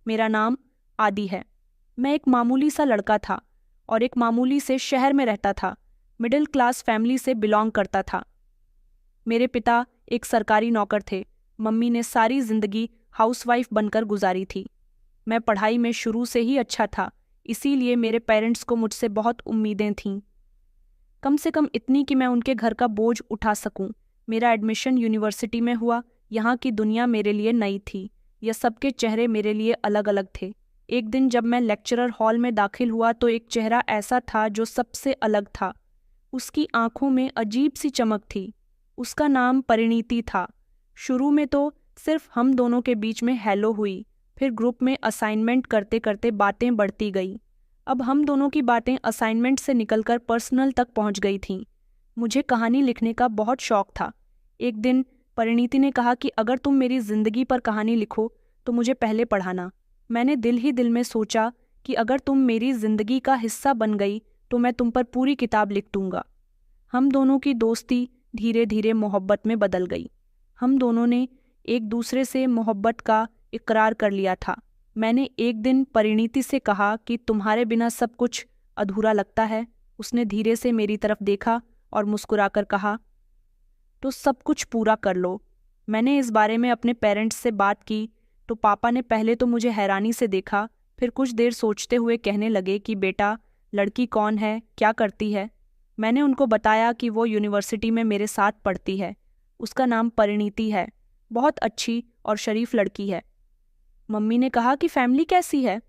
मेरा नाम आदि है। मैं एक मामूली सा लड़का था और एक मामूली से शहर में रहता था। मिडिल क्लास फैमिली से बिलोंग करता था। मेरे पिता एक सरकारी नौकर थे। मम्मी ने सारी जिंदगी हाउसवाइफ बनकर गुजारी थी। मैं पढ़ाई में शुरू से ही अच्छा था, इसीलिए मेरे पेरेंट्स को मुझसे बहुत उम्मीदें थीं। कम से कम इतनी कि मैं उनके घर का बोझ उठा सकूं। मेरा एडमिशन यूनिवर्सिटी में हुआ। यहाँ की दुनिया मेरे लिए नई थी। यह सबके चेहरे मेरे लिए अलग अलग थे। एक दिन जब मैं लेक्चरर हॉल में दाखिल हुआ तो एक चेहरा ऐसा था जो सबसे अलग था। उसकी आंखों में अजीब सी चमक थी। उसका नाम परिणीति था। शुरू में तो सिर्फ हम दोनों के बीच में हेलो हुई, फिर ग्रुप में असाइनमेंट करते करते बातें बढ़ती गई। अब हम दोनों की बातें असाइनमेंट से निकलकर पर्सनल तक पहुंच गई थीं। मुझे कहानी लिखने का बहुत शौक था। एक दिन परिणीति ने कहा कि अगर तुम मेरी जिंदगी पर कहानी लिखो तो मुझे पहले पढ़ाना। मैंने दिल ही दिल में सोचा कि अगर तुम मेरी जिंदगी का हिस्सा बन गई तो मैं तुम पर पूरी किताब लिख दूंगा। हम दोनों की दोस्ती धीरे धीरे मोहब्बत में बदल गई। हम दोनों ने एक दूसरे से मोहब्बत का इकरार कर लिया था। मैंने एक दिन परिणीति से कहा कि तुम्हारे बिना सब कुछ अधूरा लगता है। उसने धीरे से मेरी तरफ देखा और मुस्कुराकर कहा, तो सब कुछ पूरा कर लो। मैंने इस बारे में अपने पेरेंट्स से बात की तो पापा ने पहले तो मुझे हैरानी से देखा, फिर कुछ देर सोचते हुए कहने लगे कि बेटा, लड़की कौन है, क्या करती है। मैंने उनको बताया कि वो यूनिवर्सिटी में मेरे साथ पढ़ती है। उसका नाम परिणीति है। बहुत अच्छी और शरीफ लड़की है। मम्मी ने कहा कि फैमिली कैसी है।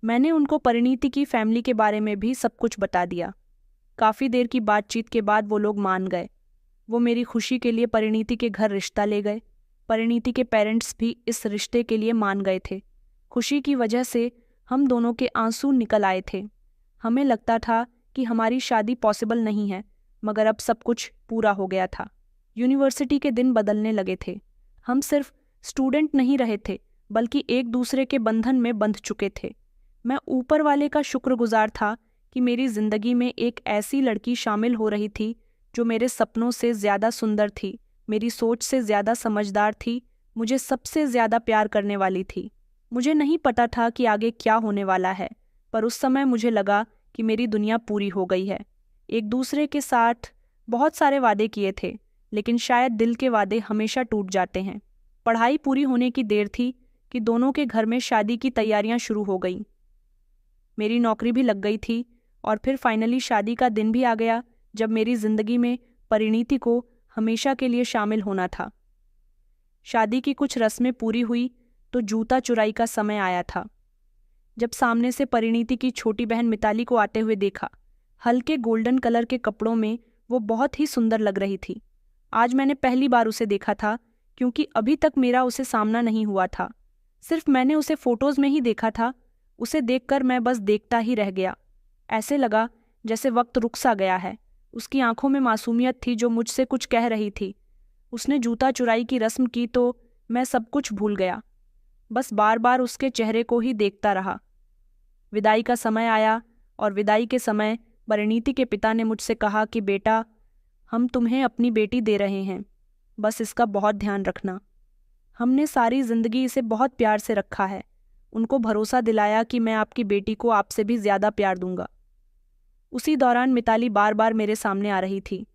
मैंने उनको परिणीति की फैमिली के बारे में भी सब कुछ बता दिया। काफ़ी देर की बातचीत के बाद वो लोग मान गए। वो मेरी खुशी के लिए परिणीति के घर रिश्ता ले गए। परिणीति के पेरेंट्स भी इस रिश्ते के लिए मान गए थे। खुशी की वजह से हम दोनों के आंसू निकल आए थे। हमें लगता था कि हमारी शादी पॉसिबल नहीं है, मगर अब सब कुछ पूरा हो गया था। यूनिवर्सिटी के दिन बदलने लगे थे। हम सिर्फ स्टूडेंट नहीं रहे थे, बल्कि एक दूसरे के बंधन में बंध चुके थे। मैं ऊपर वाले का शुक्रगुजार था कि मेरी जिंदगी में एक ऐसी लड़की शामिल हो रही थी जो मेरे सपनों से ज़्यादा सुंदर थी, मेरी सोच से ज़्यादा समझदार थी, मुझे सबसे ज़्यादा प्यार करने वाली थी। मुझे नहीं पता था कि आगे क्या होने वाला है, पर उस समय मुझे लगा कि मेरी दुनिया पूरी हो गई है। एक दूसरे के साथ बहुत सारे वादे किए थे, लेकिन शायद दिल के वादे हमेशा टूट जाते हैं। पढ़ाई पूरी होने की देर थी कि दोनों के घर में शादी की तैयारियां शुरू हो गईं। मेरी नौकरी भी लग गई थी और फिर फाइनली शादी का दिन भी आ गया जब मेरी जिंदगी में परिणीति को हमेशा के लिए शामिल होना था। शादी की कुछ रस्में पूरी हुई तो जूता चुराई का समय आया था। जब सामने से परिणीति की छोटी बहन मिताली को आते हुए देखा, हल्के गोल्डन कलर के कपड़ों में वो बहुत ही सुंदर लग रही थी। आज मैंने पहली बार उसे देखा था, क्योंकि अभी तक मेरा उसे सामना नहीं हुआ था। सिर्फ मैंने उसे फोटोज में ही देखा था। उसे देखकर मैं बस देखता ही रह गया। ऐसे लगा जैसे वक्त रुक सा गया है। उसकी आंखों में मासूमियत थी जो मुझसे कुछ कह रही थी। उसने जूता चुराई की रस्म की तो मैं सब कुछ भूल गया, बस बार बार उसके चेहरे को ही देखता रहा। विदाई का समय आया और विदाई के समय परिणीति के पिता ने मुझसे कहा कि बेटा, हम तुम्हें अपनी बेटी दे रहे हैं, बस इसका बहुत ध्यान रखना। हमने सारी जिंदगी इसे बहुत प्यार से रखा है। उनको भरोसा दिलाया कि मैं आपकी बेटी को आपसे भी ज्यादा प्यार दूंगा। उसी दौरान मिताली बार बार मेरे सामने आ रही थी।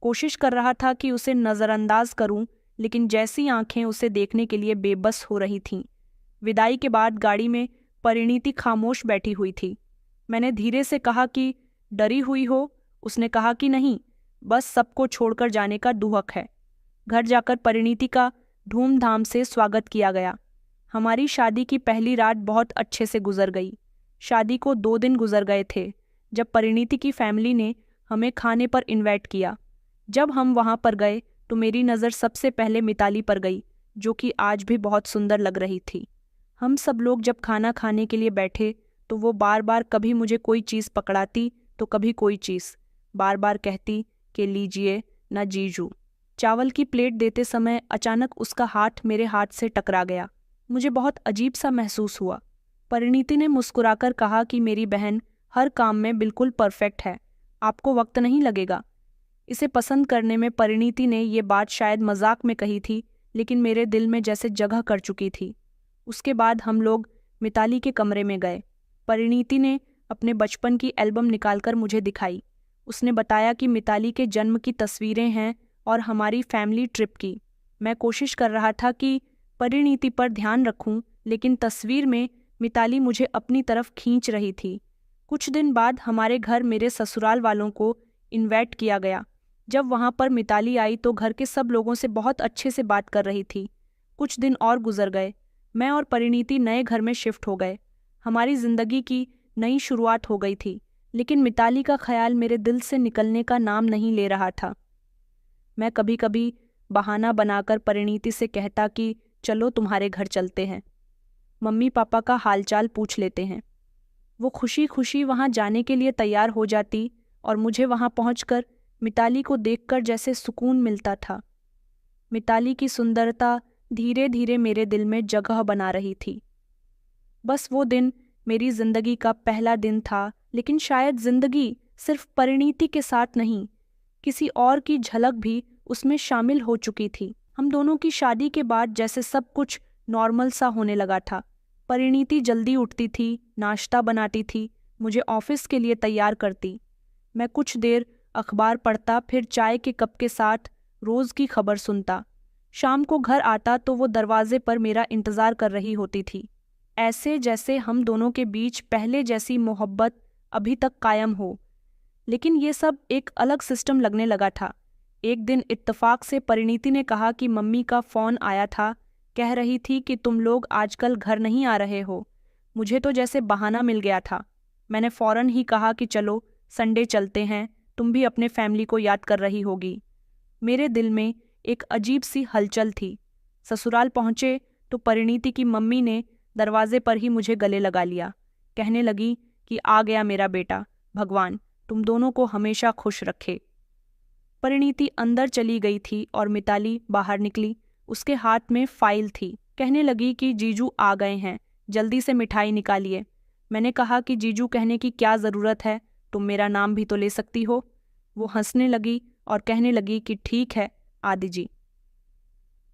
कोशिश कर रहा था कि उसे नज़रअंदाज करूं, लेकिन जैसी आंखें उसे देखने के लिए बेबस हो रही थीं। विदाई के बाद गाड़ी में परिणीति खामोश बैठी हुई थी। मैंने धीरे से कहा कि डरी हुई हो? उसने कहा कि नहीं, बस सबको छोड़कर जाने का दुहक है। घर जाकर परिणीति का धूमधाम से स्वागत किया गया। हमारी शादी की पहली रात बहुत अच्छे से गुजर गई। शादी को 2 दिन गुजर गए थे जब परिणीति की फैमिली ने हमें खाने पर इनवाइट किया। जब हम वहां पर गए तो मेरी नज़र सबसे पहले मिताली पर गई, जो कि आज भी बहुत सुंदर लग रही थी। हम सब लोग जब खाना खाने के लिए बैठे तो वो बार बार कभी मुझे कोई चीज़ पकड़ाती तो कभी कोई चीज़, बार बार कहती कि लीजिए ना जीजू। चावल की प्लेट देते समय अचानक उसका हाथ मेरे हाथ से टकरा गया। मुझे बहुत अजीब सा महसूस हुआ। परिणीति ने मुस्कुराकर कहा कि मेरी बहन हर काम में बिल्कुल परफेक्ट है, आपको वक्त नहीं लगेगा। इसे पसंद करने में परिणीति ने ये बात शायद मजाक में कही थी, लेकिन मेरे दिल में जैसे जगह कर चुकी थी। उसके बाद हम लोग मिताली के कमरे में गए। परिणीति ने अपने बचपन की एल्बम निकालकर मुझे दिखाई। उसने बताया कि मिताली के जन्म की तस्वीरें हैं और हमारी फैमिली ट्रिप की। मैं कोशिश कर रहा था कि परिणीति पर ध्यान रखूं, लेकिन तस्वीर में मिताली मुझे अपनी तरफ खींच रही थी। कुछ दिन बाद हमारे घर मेरे ससुराल वालों को इनवाइट किया गया। जब वहां पर मिताली आई तो घर के सब लोगों से बहुत अच्छे से बात कर रही थी। कुछ दिन और गुजर गए। मैं और परिणीति नए घर में शिफ्ट हो गए। हमारी जिंदगी की नई शुरुआत हो गई थी, लेकिन मिताली का ख्याल मेरे दिल से निकलने का नाम नहीं ले रहा था। मैं कभी कभी बहाना बनाकर परिणीति से कहता कि चलो तुम्हारे घर चलते हैं, मम्मी पापा का हालचाल पूछ लेते हैं। वो खुशी खुशी वहां जाने के लिए तैयार हो जाती और मुझे वहां पहुंचकर मिताली को देखकर जैसे सुकून मिलता था। मिताली की सुंदरता धीरे धीरे मेरे दिल में जगह बना रही थी। बस वो दिन मेरी जिंदगी का पहला दिन था, लेकिन शायद जिंदगी सिर्फ परिणीति के साथ नहीं, किसी और की झलक भी उसमें शामिल हो चुकी थी। हम दोनों की शादी के बाद जैसे सब कुछ नॉर्मल सा होने लगा था। परिणीति जल्दी उठती थी, नाश्ता बनाती थी, मुझे ऑफिस के लिए तैयार करती। मैं कुछ देर अखबार पढ़ता, फिर चाय के कप के साथ रोज की खबर सुनता। शाम को घर आता तो वो दरवाजे पर मेरा इंतजार कर रही होती थी, ऐसे जैसे हम दोनों के बीच पहले जैसी मोहब्बत अभी तक कायम हो। लेकिन ये सब एक अलग सिस्टम लगने लगा था। एक दिन इत्तेफाक से परिणीति ने कहा कि मम्मी का फ़ोन आया था, कह रही थी कि तुम लोग आजकल घर नहीं आ रहे हो। मुझे तो जैसे बहाना मिल गया था। मैंने फ़ौरन ही कहा कि चलो संडे चलते हैं, तुम भी अपने फैमिली को याद कर रही होगी। मेरे दिल में एक अजीब सी हलचल थी। ससुराल पहुंचे तो परिणीति की मम्मी ने दरवाजे पर ही मुझे गले लगा लिया। कहने लगी कि आ गया मेरा बेटा, भगवान तुम दोनों को हमेशा खुश रखे। परिणीति अंदर चली गई थी और मिताली बाहर निकली। उसके हाथ में फाइल थी। कहने लगी कि जीजू आ गए हैं, जल्दी से मिठाई निकालिए। मैंने कहा कि जीजू कहने की क्या ज़रूरत है, तुम मेरा नाम भी तो ले सकती हो। वो हंसने लगी और कहने लगी कि ठीक है आदि जी।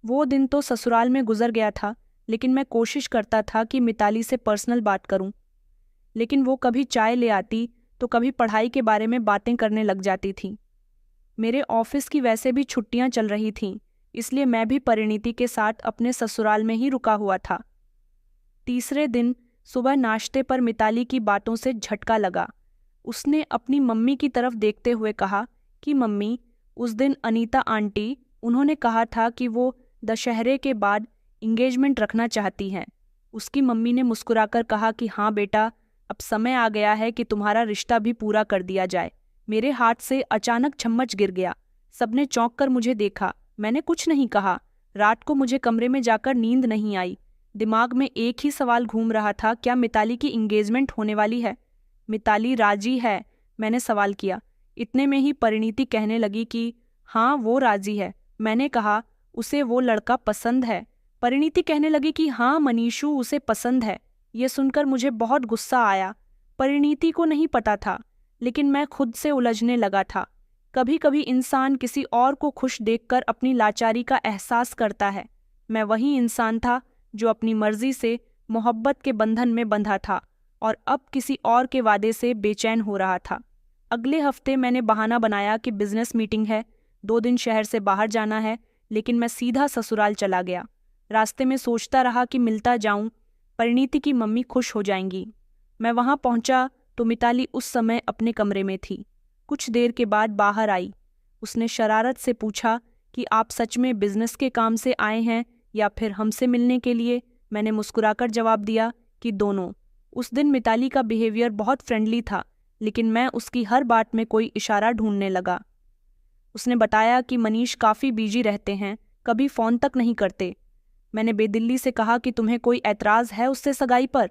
वो दिन तो ससुराल में गुजर गया था, लेकिन मैं कोशिश करता था कि मिताली से पर्सनल बात करूं। लेकिन वो कभी चाय ले आती तो कभी पढ़ाई के बारे में बातें करने लग जाती थी। मेरे ऑफिस की वैसे भी छुट्टियां चल रही थीं, इसलिए मैं भी परिणीति के साथ अपने ससुराल में ही रुका हुआ था। तीसरे दिन सुबह नाश्ते पर मिताली की बातों से झटका लगा। उसने अपनी मम्मी की तरफ देखते हुए कहा कि मम्मी, उस दिन अनीता आंटी, उन्होंने कहा था कि वो दशहरे के बाद इंगेजमेंट रखना चाहती हैं। उसकी मम्मी ने मुस्कुराकर कहा कि हाँ बेटा, अब समय आ गया है कि तुम्हारा रिश्ता भी पूरा कर दिया जाए। मेरे हाथ से अचानक चम्मच गिर गया। सबने चौंक कर मुझे देखा। मैंने कुछ नहीं कहा। रात को मुझे कमरे में जाकर नींद नहीं आई। दिमाग में एक ही सवाल घूम रहा था, क्या मिताली की इंगेजमेंट होने वाली है? मिताली राजी है? मैंने सवाल किया। इतने में ही परिणीति कहने लगी कि हाँ वो राजी है। मैंने कहा उसे वो लड़का पसंद है। परिणीति कहने लगी कि हाँ मनीषू, उसे पसंद है। ये सुनकर मुझे बहुत गुस्सा आया। परिणीति को नहीं पता था, लेकिन मैं खुद से उलझने लगा था। कभी कभी इंसान किसी और को खुश देखकर अपनी लाचारी का एहसास करता है। मैं वही इंसान था जो अपनी मर्जी से मोहब्बत के बंधन में बंधा था और अब किसी और के वादे से बेचैन हो रहा था। अगले हफ्ते मैंने बहाना बनाया कि बिजनेस मीटिंग है, 2 दिन शहर से बाहर जाना है, लेकिन मैं सीधा ससुराल चला गया। रास्ते में सोचता रहा कि मिलता जाऊं, परिणीति की मम्मी खुश हो जाएंगी। मैं वहां पहुंचा तो मिताली उस समय अपने कमरे में थी। कुछ देर के बाद बाहर आई। उसने शरारत से पूछा कि आप सच में बिजनेस के काम से आए हैं या फिर हमसे मिलने के लिए? मैंने मुस्कुराकर जवाब दिया कि दोनों। उस दिन मिताली का बिहेवियर बहुत फ्रेंडली था, लेकिन मैं उसकी हर बात में कोई इशारा ढूंढने लगा। उसने बताया कि मनीष काफ़ी बिजी रहते हैं, कभी फ़ोन तक नहीं करते। मैंने बेदिल्ली से कहा कि तुम्हें कोई ऐतराज़ है उससे सगाई पर?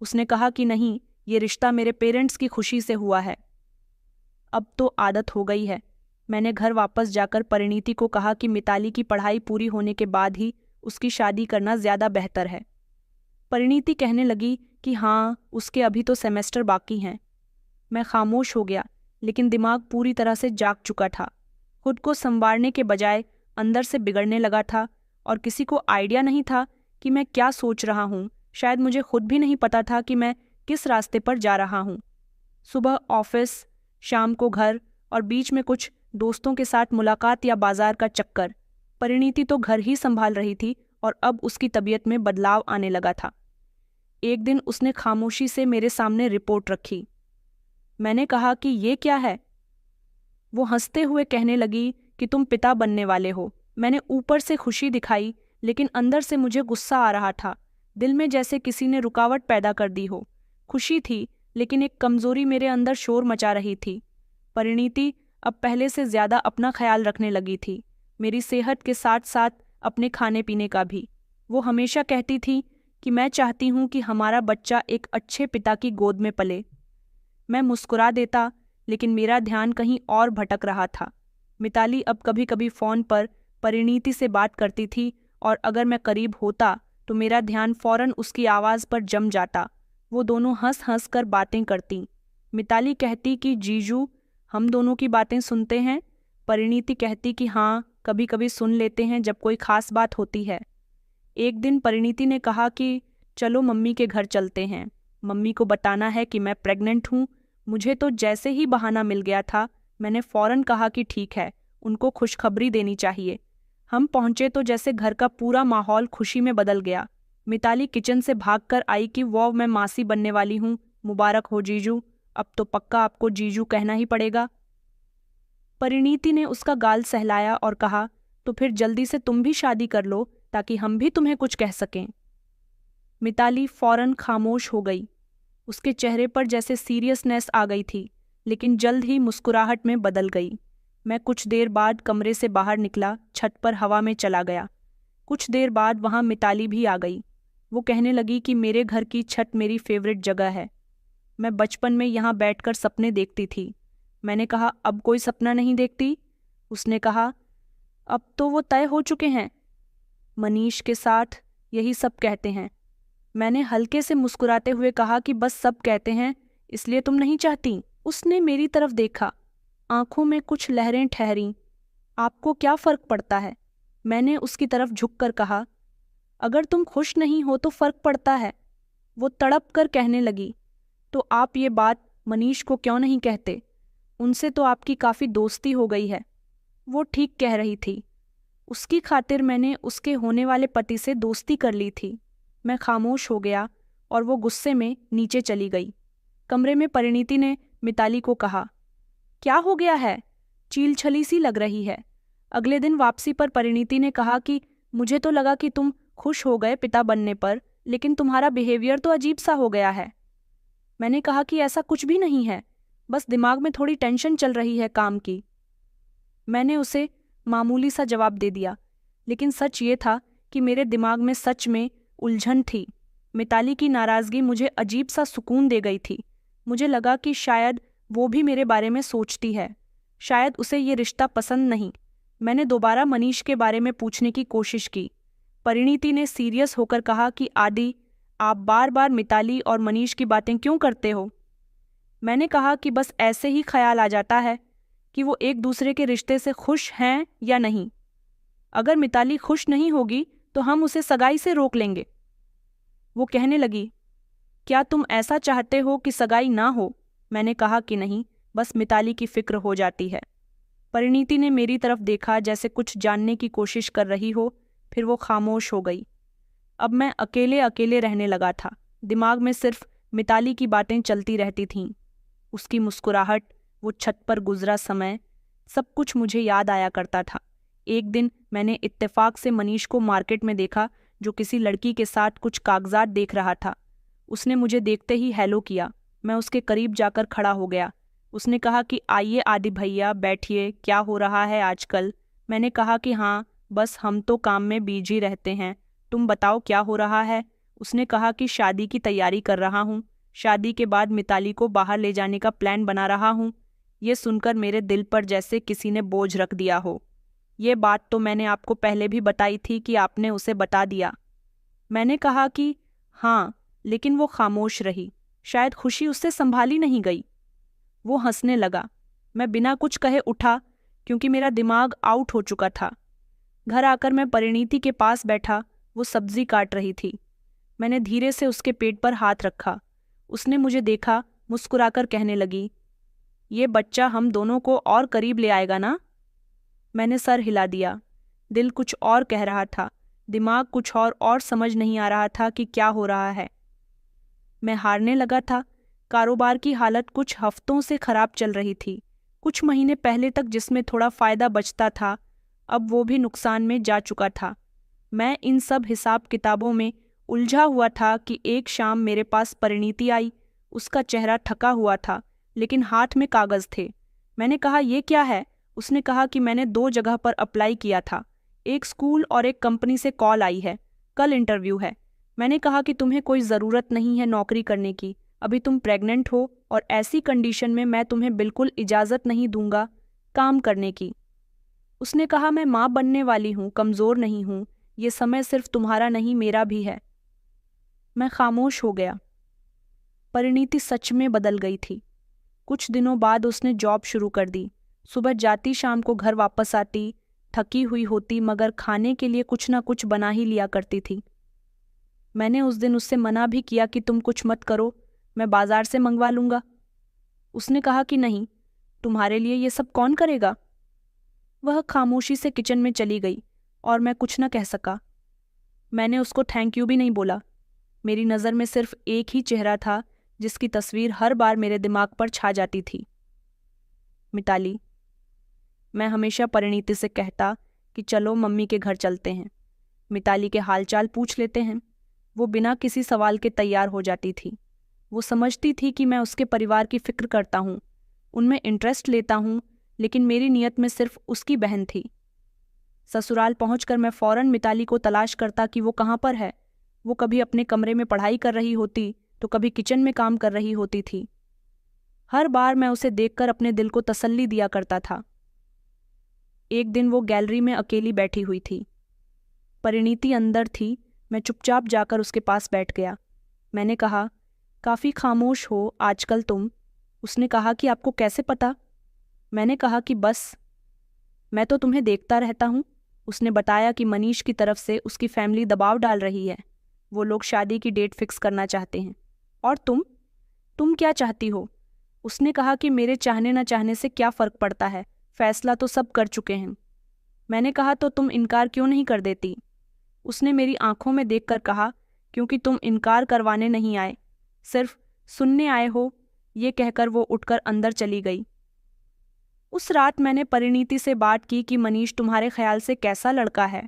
उसने कहा कि नहीं, ये रिश्ता मेरे पेरेंट्स की खुशी से हुआ है। अब तो आदत हो गई है। मैंने घर वापस जाकर परिणीति को कहा कि मिताली की पढ़ाई पूरी होने के बाद ही उसकी शादी करना ज़्यादा बेहतर है। परिणीति कहने लगी कि हाँ, उसके अभी तो सेमेस्टर बाकी हैं। मैं खामोश हो गया, लेकिन दिमाग पूरी तरह से जाग चुका था। खुद को संवारने के बजाय अंदर से बिगड़ने लगा था और किसी को आइडिया नहीं था कि मैं क्या सोच रहा हूँ। शायद मुझे खुद भी नहीं पता था कि मैं किस रास्ते पर जा रहा हूँ। सुबह ऑफिस, शाम को घर और बीच में कुछ दोस्तों के साथ मुलाकात या बाजार का चक्कर। परिणीति तो घर ही संभाल रही थी और अब उसकी तबीयत में बदलाव आने लगा था। एक दिन उसने खामोशी से मेरे सामने रिपोर्ट रखी। मैंने कहा कि ये क्या है? वो हंसते हुए कहने लगी कि तुम पिता बनने वाले हो। मैंने ऊपर से खुशी दिखाई, लेकिन अंदर से मुझे गुस्सा आ रहा था। दिल में जैसे किसी ने रुकावट पैदा कर दी हो। खुशी थी, लेकिन एक कमजोरी मेरे अंदर शोर मचा रही थी। परिणीति अब पहले से ज्यादा अपना ख्याल रखने लगी थी, मेरी सेहत के साथ साथ अपने खाने पीने का भी। वो हमेशा कहती थी कि मैं चाहती हूँ कि हमारा बच्चा एक अच्छे पिता की गोद में पले। मैं मुस्कुरा देता, लेकिन मेरा ध्यान कहीं और भटक रहा था। मिताली अब कभी कभी फ़ोन पर परिणीति से बात करती थी और अगर मैं करीब होता तो मेरा ध्यान फौरन उसकी आवाज़ पर जम जाता। वो दोनों हंस हंस कर बातें करती। मिताली कहती कि जीजू, हम दोनों की बातें सुनते हैं। परिणीति कहती कि हाँ, कभी कभी सुन लेते हैं जब कोई खास बात होती है। एक दिन परिणीति ने कहा कि चलो मम्मी के घर चलते हैं, मम्मी को बताना है कि मैं प्रेग्नेंट हूँ। मुझे तो जैसे ही बहाना मिल गया था, मैंने फौरन कहा कि ठीक है, उनको खुशखबरी देनी चाहिए। हम पहुंचे तो जैसे घर का पूरा माहौल खुशी में बदल गया। मिताली किचन से भागकर आई कि वो मैं मासी बनने वाली हूँ, मुबारक हो जीजू। अब तो पक्का आपको जीजू कहना ही पड़ेगा। परिणीति ने उसका गाल सहलाया और कहा, तो फिर जल्दी से तुम भी शादी कर लो ताकि हम भी तुम्हें कुछ कह सकें। मिताली फौरन खामोश हो गई। उसके चेहरे पर जैसे सीरियसनेस आ गई थी, लेकिन जल्द ही मुस्कुराहट में बदल गई। मैं कुछ देर बाद कमरे से बाहर निकला, छत पर हवा में चला गया। कुछ देर बाद वहाँ मिताली भी आ गई। वो कहने लगी कि मेरे घर की छत मेरी फेवरेट जगह है। मैं बचपन में यहाँ बैठकर सपने देखती थी। मैंने कहा, अब कोई सपना नहीं देखती? उसने कहा, अब तो वो तय हो चुके हैं। मनीष के साथ यही सब कहते हैं। मैंने हल्के से मुस्कुराते हुए कहा कि बस सब कहते हैं, इसलिए तुम नहीं चाहती? उसने मेरी तरफ देखा, आंखों में कुछ लहरें ठहरीं। आपको क्या फर्क पड़ता है? मैंने उसकी तरफ झुककर कहा, अगर तुम खुश नहीं हो तो फर्क पड़ता है। वो तड़प कर कहने लगी, तो आप ये बात मनीष को क्यों नहीं कहते? उनसे तो आपकी काफ़ी दोस्ती हो गई है। वो ठीक कह रही थी। उसकी खातिर मैंने उसके होने वाले पति से दोस्ती कर ली थी। मैं खामोश हो गया और वो गुस्से में नीचे चली गई। कमरे में परिणीति ने मिताली को कहा, क्या हो गया है? चील छली सी लग रही है। अगले दिन वापसी पर परिणीति ने कहा कि मुझे तो लगा कि तुम खुश हो गए पिता बनने पर, लेकिन तुम्हारा बिहेवियर तो अजीब सा हो गया है। मैंने कहा कि ऐसा कुछ भी नहीं है, बस दिमाग में थोड़ी टेंशन चल रही है काम की। मैंने उसे मामूली सा जवाब दे दिया, लेकिन सच ये था कि मेरे दिमाग में सच में उलझन थी। मिताली की नाराज़गी मुझे अजीब सा सुकून दे गई थी। मुझे लगा कि शायद वो भी मेरे बारे में सोचती है, शायद उसे ये रिश्ता पसंद नहीं। मैंने दोबारा मनीष के बारे में पूछने की कोशिश की। परिणीति ने सीरियस होकर कहा कि आदि, आप बार बार मिताली और मनीष की बातें क्यों करते हो? मैंने कहा कि बस ऐसे ही ख्याल आ जाता है कि वो एक दूसरे के रिश्ते से खुश हैं या नहीं। अगर मिताली खुश नहीं होगी तो हम उसे सगाई से रोक लेंगे। वो कहने लगी, क्या तुम ऐसा चाहते हो कि सगाई ना हो? मैंने कहा कि नहीं, बस मिताली की फिक्र हो जाती है। परिणीति ने मेरी तरफ देखा जैसे कुछ जानने की कोशिश कर रही हो, फिर वो खामोश हो गई। अब मैं अकेले अकेले रहने लगा था। दिमाग में सिर्फ मिताली की बातें चलती रहती थीं। उसकी मुस्कुराहट, वो छत पर गुजरा समय, सब कुछ मुझे याद आया करता था। एक दिन मैंने इत्तेफाक से मनीष को मार्केट में देखा, जो किसी लड़की के साथ कुछ कागजात देख रहा था। उसने मुझे देखते ही हेलो किया। मैं उसके करीब जाकर खड़ा हो गया। उसने कहा कि आइए आदि भैया, बैठिए, क्या हो रहा है आजकल? मैंने कहा कि हाँ, बस हम तो काम में बिजी रहते हैं। तुम बताओ क्या हो रहा है? उसने कहा कि शादी की तैयारी कर रहा हूँ। शादी के बाद मिताली को बाहर ले जाने का प्लान बना रहा हूँ। ये सुनकर मेरे दिल पर जैसे किसी ने बोझ रख दिया हो। ये बात तो मैंने आपको पहले भी बताई थी कि आपने उसे बता दिया। मैंने कहा कि हाँ, लेकिन वो खामोश रही। शायद खुशी उससे संभाली नहीं गई। वो हंसने लगा। मैं बिना कुछ कहे उठा, क्योंकि मेरा दिमाग आउट हो चुका था। घर आकर मैं परिणीति के पास बैठा वो सब्जी काट रही थी। मैंने धीरे से उसके पेट पर हाथ रखा। उसने मुझे देखा, मुस्कुराकर कहने लगी, ये बच्चा हम दोनों को और करीब ले आएगा ना? मैंने सर हिला दिया। दिल कुछ और कह रहा था, दिमाग कुछ और समझ नहीं आ रहा था कि क्या हो रहा है। मैं हारने लगा था। कारोबार की हालत कुछ हफ्तों से खराब चल रही थी। कुछ महीने पहले तक जिसमें थोड़ा फायदा बचता था, अब वो भी नुकसान में जा चुका था। मैं इन सब हिसाब किताबों में उलझा हुआ था कि एक शाम मेरे पास परिणीति आई। उसका चेहरा थका हुआ था, लेकिन हाथ में कागज थे। मैंने कहा, ये क्या है? उसने कहा कि मैंने 2 जगह पर अप्लाई किया था, एक स्कूल और एक कंपनी से कॉल आई है, कल इंटरव्यू है। मैंने कहा कि तुम्हें कोई ज़रूरत नहीं है नौकरी करने की, अभी तुम प्रेग्नेंट हो और ऐसी कंडीशन में मैं तुम्हें बिल्कुल इजाज़त नहीं दूंगा काम करने की। उसने कहा, मैं माँ बनने वाली हूँ, कमज़ोर नहीं हूँ, ये समय सिर्फ तुम्हारा नहीं मेरा भी है। मैं खामोश हो गया। परिणीति सच में बदल गई थी। कुछ दिनों बाद उसने जॉब शुरू कर दी। सुबह जाती, शाम को घर वापस आती, थकी हुई होती, मगर खाने के लिए कुछ ना कुछ बना ही लिया करती थी। मैंने उस दिन उससे मना भी किया कि तुम कुछ मत करो, मैं बाजार से मंगवा लूंगा। उसने कहा कि नहीं, तुम्हारे लिए ये सब कौन करेगा। वह खामोशी से किचन में चली गई और मैं कुछ न कह सका। मैंने उसको थैंक यू भी नहीं बोला। मेरी नज़र में सिर्फ एक ही चेहरा था जिसकी तस्वीर हर बार मेरे दिमाग पर छा जाती थी, मिताली। मैं हमेशा परिणीति से कहता कि चलो मम्मी के घर चलते हैं, मिताली के हालचाल पूछ लेते हैं। वो बिना किसी सवाल के तैयार हो जाती थी। वो समझती थी कि मैं उसके परिवार की फिक्र करता हूँ, उनमें इंटरेस्ट लेता हूँ, लेकिन मेरी नीयत में सिर्फ उसकी बहन थी। ससुराल पहुंचकर मैं फौरन मिताली को तलाश करता कि वो कहाँ पर है। वो कभी अपने कमरे में पढ़ाई कर रही होती तो कभी किचन में काम कर रही होती थी। हर बार मैं उसे देखकर अपने दिल को तसल्ली दिया करता था। एक दिन वो गैलरी में अकेली बैठी हुई थी। परिणीति अंदर थी। मैं चुपचाप जाकर उसके पास बैठ गया। मैंने कहा, काफ़ी खामोश हो आजकल तुम। उसने कहा कि आपको कैसे पता? मैंने कहा कि बस, मैं तो तुम्हें देखता रहता हूँ। उसने बताया कि मनीष की तरफ से उसकी फैमिली दबाव डाल रही है। वो लोग शादी की डेट फिक्स करना चाहते हैं। और तुम क्या चाहती हो? उसने कहा कि मेरे चाहने न चाहने से क्या फ़र्क पड़ता है, फैसला तो सब कर चुके हैं। मैंने कहा, तो तुम इनकार क्यों नहीं कर देती? उसने मेरी आंखों में देखकर कहा, क्योंकि तुम इनकार करवाने नहीं आए, सिर्फ सुनने आए हो। ये कहकर वो उठकर अंदर चली गई। उस रात मैंने परिणीति से बात की कि मनीष तुम्हारे ख्याल से कैसा लड़का है।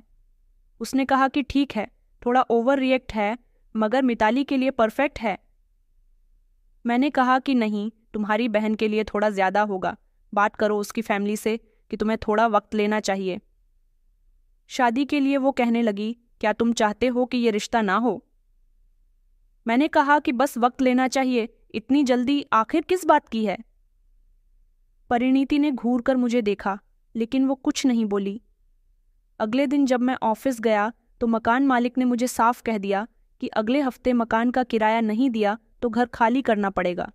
उसने कहा कि ठीक है, थोड़ा ओवर रिएक्ट है, मगर मिताली के लिए परफेक्ट है। मैंने कहा कि नहीं, तुम्हारी बहन के लिए थोड़ा ज़्यादा होगा। बात करो उसकी फैमिली से कि तुम्हें थोड़ा वक्त लेना चाहिए। शादी के लिए वो कहने लगी, क्या तुम चाहते हो कि ये रिश्ता ना हो? मैंने कहा कि बस वक्त लेना चाहिए, इतनी जल्दी आखिर किस बात की है? परिणीति ने घूर कर मुझे देखा, लेकिन वो कुछ नहीं बोली। अगले दिन जब मैं ऑफिस गया तो मकान मालिक ने मुझे साफ कह दिया कि अगले हफ्ते मकान का किराया नहीं दिया तो घर खाली करना पड़ेगा।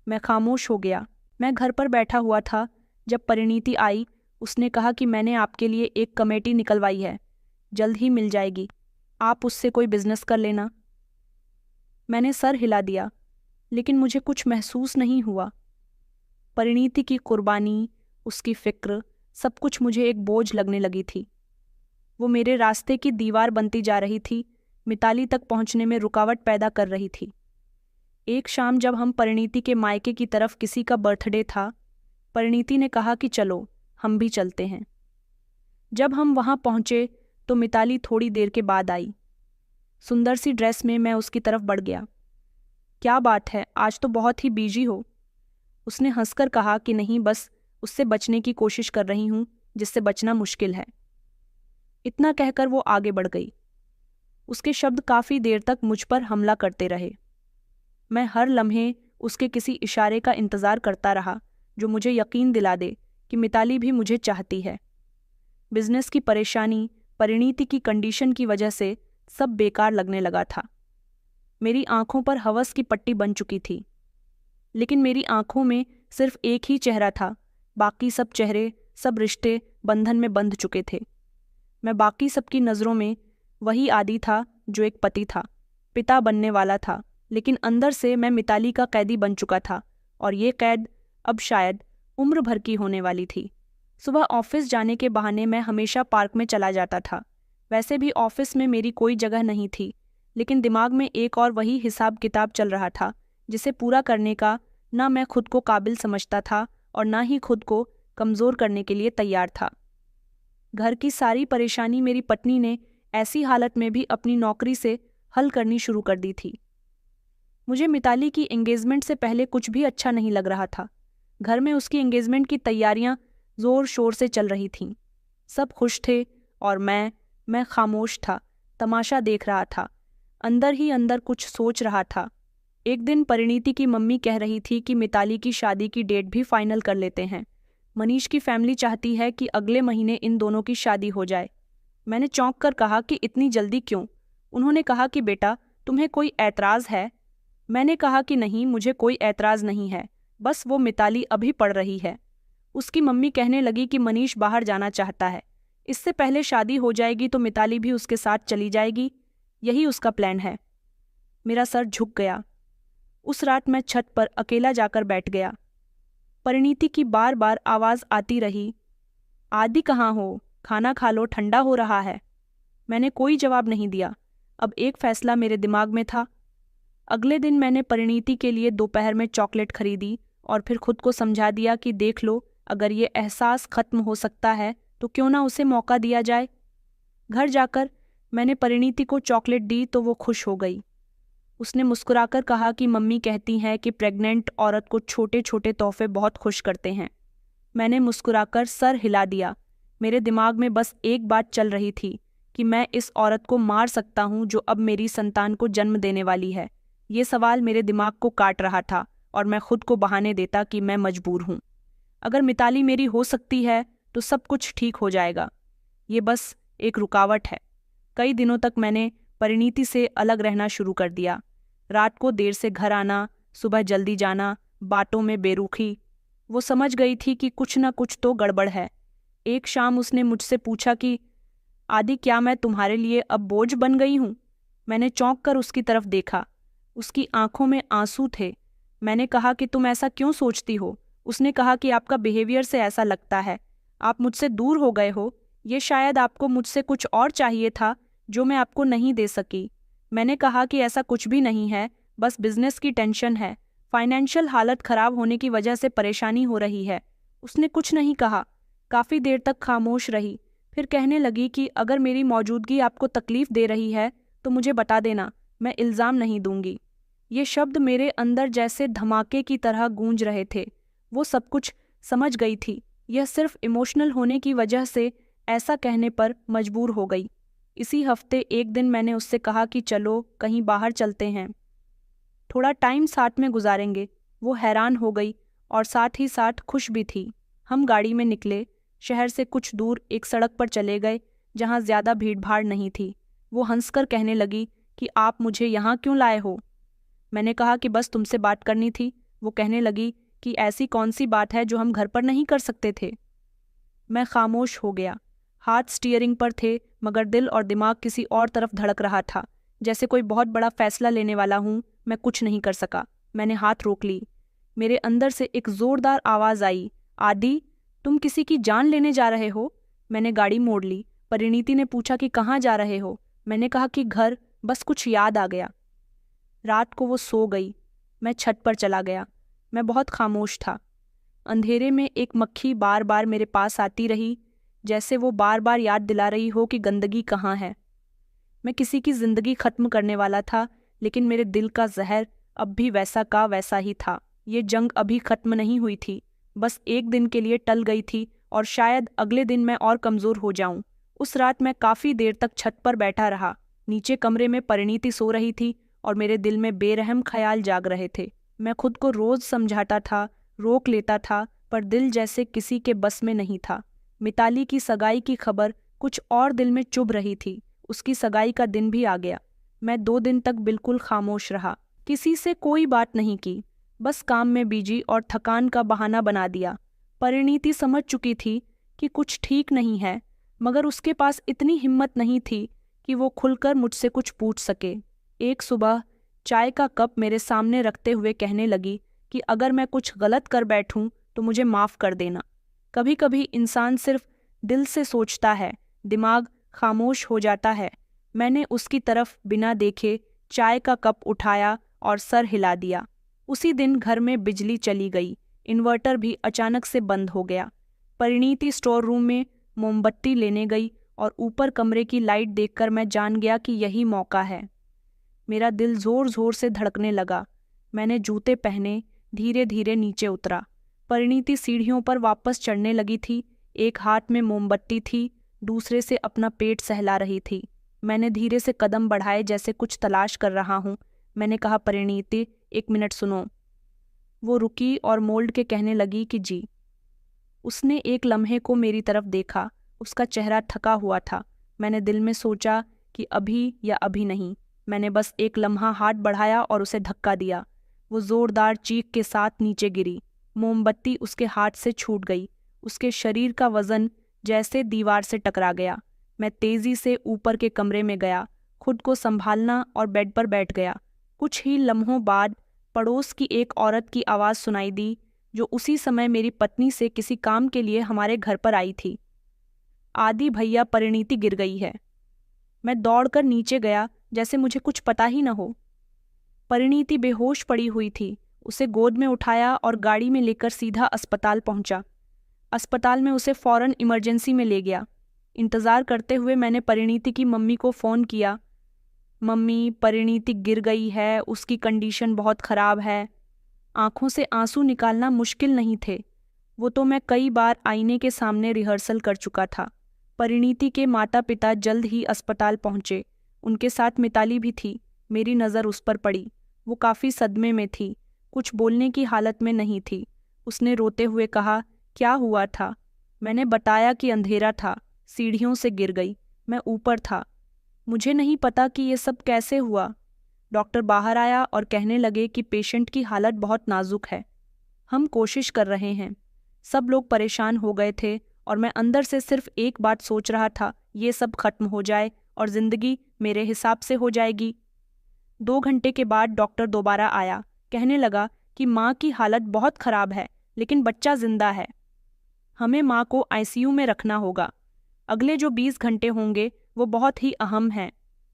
मैं खामोश हो गया। मैं घर पर बैठा हुआ था। जब परिणीति आई, उसने कहा कि मैंने आपके लिए एक कमेटी निकलवाई है, जल्द ही मिल जाएगी, आप उससे कोई बिजनेस कर लेना। मैंने सर हिला दिया, लेकिन मुझे कुछ महसूस नहीं हुआ। परिणीति की कुर्बानी, उसकी फिक्र, सब कुछ मुझे एक बोझ लगने लगी थी। वो मेरे रास्ते की दीवार बनती जा रही थी, मिताली तक पहुंचने में रुकावट पैदा कर रही थी। एक शाम जब हम परिणीति के मायके की तरफ, किसी का बर्थडे था, परिणीति ने कहा कि चलो हम भी चलते हैं। जब हम वहां पहुंचे तो मिताली थोड़ी देर के बाद आई। सुंदर सी ड्रेस में मैं उसकी तरफ बढ़ गया। क्या बात है, आज तो बहुत ही बिजी हो? उसने हंसकर कहा कि नहीं, बस उससे बचने की कोशिश कर रही हूं जिससे बचना मुश्किल है। इतना कहकर वो आगे बढ़ गई। उसके शब्द काफ़ी देर तक मुझ पर हमला करते रहे। मैं हर लम्हे उसके किसी इशारे का इंतज़ार करता रहा जो मुझे यकीन दिला दे कि मिताली भी मुझे चाहती है। बिजनेस की परेशानी, परिणीति की कंडीशन की वजह से सब बेकार लगने लगा था। मेरी आंखों पर हवस की पट्टी बन चुकी थी, लेकिन मेरी आंखों में सिर्फ एक ही चेहरा था, बाकी सब चेहरे, सब रिश्ते बंधन में बंध चुके थे। मैं बाकी सबकी नज़रों में वही आदि था जो एक पति था, पिता बनने वाला था, लेकिन अंदर से मैं मिताली का कैदी बन चुका था और ये कैद अब शायद उम्र भर की होने वाली थी। सुबह ऑफिस जाने के बहाने मैं हमेशा पार्क में चला जाता था। वैसे भी ऑफिस में मेरी कोई जगह नहीं थी, लेकिन दिमाग में एक और वही हिसाब किताब चल रहा था जिसे पूरा करने का ना मैं खुद को काबिल समझता था और ना ही खुद को कमज़ोर करने के लिए तैयार था। घर की सारी परेशानी मेरी पत्नी ने ऐसी हालत में भी अपनी नौकरी से हल करनी शुरू कर दी थी। मुझे मिताली की एंगेजमेंट से पहले कुछ भी अच्छा नहीं लग रहा था। घर में उसकी एंगेजमेंट की तैयारियां जोर शोर से चल रही थीं। सब खुश थे और मैं खामोश था, तमाशा देख रहा था, अंदर ही अंदर कुछ सोच रहा था। एक दिन परिणीति की मम्मी कह रही थी कि मिताली की शादी की डेट भी फाइनल कर लेते हैं। मनीष की फैमिली चाहती है कि अगले महीने इन दोनों की शादी हो जाए। मैंने चौंक कर कहा कि इतनी जल्दी क्यों? उन्होंने कहा कि बेटा, तुम्हें कोई ऐतराज़ है? मैंने कहा कि नहीं, मुझे कोई ऐतराज़ नहीं है, बस वो मिताली अभी पढ़ रही है। उसकी मम्मी कहने लगी कि मनीष बाहर जाना चाहता है, इससे पहले शादी हो जाएगी तो मिताली भी उसके साथ चली जाएगी, यही उसका प्लान है। मेरा सर झुक गया। उस रात मैं छत पर अकेला जाकर बैठ गया। परिणीति की बार बार आवाज़ आती रही, आदि कहाँ हो, खाना खा लो, ठंडा हो रहा है। मैंने कोई जवाब नहीं दिया। अब एक फैसला मेरे दिमाग में था। अगले दिन मैंने परिणीति के लिए दोपहर में चॉकलेट खरीदी और फिर खुद को समझा दिया कि देख लो, अगर ये एहसास खत्म हो सकता है तो क्यों ना उसे मौका दिया जाए। घर जाकर मैंने परिणीति को चॉकलेट दी तो वो खुश हो गई। उसने मुस्कुराकर कहा कि मम्मी कहती हैं कि प्रेग्नेंट औरत को छोटे छोटे तोहफे बहुत खुश करते हैं। मैंने मुस्कुराकर सर हिला दिया। मेरे दिमाग में बस एक बात चल रही थी कि मैं इस औरत को मार सकता हूँ जो अब मेरी संतान को जन्म देने वाली है। ये सवाल मेरे दिमाग को काट रहा था और मैं खुद को बहाने देता कि मैं मजबूर हूँ। अगर मिताली मेरी हो सकती है तो सब कुछ ठीक हो जाएगा। ये बस एक रुकावट है। कई दिनों तक मैंने परिणीति से अलग रहना शुरू कर दिया। रात को देर से घर आना, सुबह जल्दी जाना, बातों में बेरुखी। वो समझ गई थी कि कुछ न कुछ तो गड़बड़ है। एक शाम उसने मुझसे पूछा कि आदि, क्या मैं तुम्हारे लिए अब बोझ बन गई हूँ? मैंने चौंक कर उसकी तरफ देखा। उसकी आंखों में आंसू थे। मैंने कहा कि तुम ऐसा क्यों सोचती हो? उसने कहा कि आपका बिहेवियर से ऐसा लगता है। आप मुझसे दूर हो गए हो। ये शायद आपको मुझसे कुछ और चाहिए था जो मैं आपको नहीं दे सकी। मैंने कहा कि ऐसा कुछ भी नहीं है, बस बिजनेस की टेंशन है। फाइनेंशियल हालत खराब होने की वजह से परेशानी हो रही है। उसने कुछ नहीं कहा। काफ़ी देर तक खामोश रही। फिर कहने लगी कि अगर मेरी मौजूदगी आपको तकलीफ दे रही है तो मुझे बता देना, मैं इल्ज़ाम नहीं दूंगी। ये शब्द मेरे अंदर जैसे धमाके की तरह गूंज रहे थे। वो सब कुछ समझ गई थी। यह सिर्फ इमोशनल होने की वजह से ऐसा कहने पर मजबूर हो गई। इसी हफ्ते एक दिन मैंने उससे कहा कि चलो कहीं बाहर चलते हैं, थोड़ा टाइम साथ में गुजारेंगे। वो हैरान हो गई और साथ ही साथ खुश भी थी। हम गाड़ी में निकले, शहर से कुछ दूर एक सड़क पर चले गए जहाँ ज़्यादा भीड़भाड़ नहीं थी। वो हंसकर कहने लगी कि आप मुझे यहाँ क्यों लाए हो? मैंने कहा कि बस तुमसे बात करनी थी। वो कहने लगी कि ऐसी कौन सी बात है जो हम घर पर नहीं कर सकते थे? मैं खामोश हो गया। हाथ स्टीयरिंग पर थे मगर दिल और दिमाग किसी और तरफ धड़क रहा था, जैसे कोई बहुत बड़ा फैसला लेने वाला हूँ। मैं कुछ नहीं कर सका। मैंने हाथ रोक ली। मेरे अंदर से एक जोरदार आवाज़ आई, आदि, तुम किसी की जान लेने जा रहे हो? मैंने गाड़ी मोड़ ली। परिणीति ने पूछा कि कहाँ जा रहे हो? मैंने कहा कि घर, बस कुछ याद आ गया। रात को वो सो गई। मैं छत पर चला गया। मैं बहुत खामोश था। अंधेरे में एक मक्खी बार बार मेरे पास आती रही, जैसे वो बार बार याद दिला रही हो कि गंदगी कहाँ है। मैं किसी की जिंदगी खत्म करने वाला था, लेकिन मेरे दिल का जहर अब भी वैसा का वैसा ही था। ये जंग अभी खत्म नहीं हुई थी, बस एक दिन के लिए टल गई थी और शायद अगले दिन मैं और कमज़ोर हो जाऊं। उस रात मैं काफ़ी देर तक छत पर बैठा रहा। नीचे कमरे में परिणीति सो रही थी और मेरे दिल में बेरहम ख्याल जाग रहे थे। मैं खुद को रोज़ समझाता था, रोक लेता था, पर दिल जैसे किसी के बस में नहीं था। मिताली की सगाई की खबर कुछ और दिल में चुभ रही थी। उसकी सगाई का दिन भी आ गया। मैं 2 दिन तक बिल्कुल खामोश रहा, किसी से कोई बात नहीं की, बस काम में बिजी और थकान का बहाना बना दिया। परिणीति समझ चुकी थी कि कुछ ठीक नहीं है, मगर उसके पास इतनी हिम्मत नहीं थी कि वो खुलकर मुझसे कुछ पूछ सके। एक सुबह चाय का कप मेरे सामने रखते हुए कहने लगी कि अगर मैं कुछ गलत कर बैठूं तो मुझे माफ़ कर देना। कभी कभी इंसान सिर्फ दिल से सोचता है, दिमाग खामोश हो जाता है। मैंने उसकी तरफ बिना देखे चाय का कप उठाया और सर हिला दिया। उसी दिन घर में बिजली चली गई, इन्वर्टर भी अचानक से बंद हो गया। परिणीति स्टोर रूम में मोमबत्ती लेने गई और ऊपर कमरे की लाइट देखकर मैं जान गया कि यही मौका है। मेरा दिल जोर जोर से धड़कने लगा। मैंने जूते पहने, धीरे धीरे नीचे उतरा। परिणीति सीढ़ियों पर वापस चढ़ने लगी थी। एक हाथ में मोमबत्ती थी, दूसरे से अपना पेट सहला रही थी। मैंने धीरे से कदम बढ़ाए जैसे कुछ तलाश कर रहा हूँ। मैंने कहा, परिणीति 1 मिनट सुनो। वो रुकी और मोल्ड के कहने लगी कि जी। उसने एक लम्हे को मेरी तरफ देखा। उसका चेहरा थका हुआ था। मैंने दिल में सोचा कि अभी या अभी नहीं। मैंने बस एक लम्हा हाथ बढ़ाया और उसे धक्का दिया। वो जोरदार चीख के साथ नीचे गिरी। मोमबत्ती उसके हाथ से छूट गई। उसके शरीर का वजन जैसे दीवार से टकरा गया। मैं तेजी से ऊपर के कमरे में गया, खुद को संभालना और बेड पर बैठ गया। कुछ ही लम्हों बाद पड़ोस की एक औरत की आवाज़ सुनाई दी, जो उसी समय मेरी पत्नी से किसी काम के लिए हमारे घर पर आई थी। आदि भैया, परिणीति गिर गई है। मैं दौड़कर नीचे गया जैसे मुझे कुछ पता ही न हो। परिणीति बेहोश पड़ी हुई थी। उसे गोद में उठाया और गाड़ी में लेकर सीधा अस्पताल पहुंचा। अस्पताल में उसे फौरन इमरजेंसी में ले गया। इंतज़ार करते हुए मैंने परिणीति की मम्मी को फ़ोन किया। मम्मी, परिणीति गिर गई है, उसकी कंडीशन बहुत ख़राब है। आंखों से आंसू निकालना मुश्किल नहीं थे। वो तो मैं कई बार आईने के सामने रिहर्सल कर चुका था। परिणीति के माता पिता जल्द ही अस्पताल पहुंचे। उनके साथ मिताली भी थी। मेरी नज़र उस पर पड़ी। वो काफ़ी सदमे में थी, कुछ बोलने की हालत में नहीं थी। उसने रोते हुए कहा, क्या हुआ था? मैंने बताया कि अंधेरा था, सीढ़ियों से गिर गई। मैं ऊपर था, मुझे नहीं पता कि ये सब कैसे हुआ। डॉक्टर बाहर आया और कहने लगे कि पेशेंट की हालत बहुत नाजुक है, हम कोशिश कर रहे हैं। सब लोग परेशान हो गए थे और मैं अंदर से सिर्फ एक बात सोच रहा था, ये सब खत्म हो जाए और जिंदगी मेरे हिसाब से हो जाएगी। 2 घंटे के बाद डॉक्टर दोबारा आया। कहने लगा कि माँ की हालत बहुत ख़राब है, लेकिन बच्चा जिंदा है। हमें माँ को आईसीयू में रखना होगा। अगले जो 20 घंटे होंगे वो बहुत ही अहम हैं।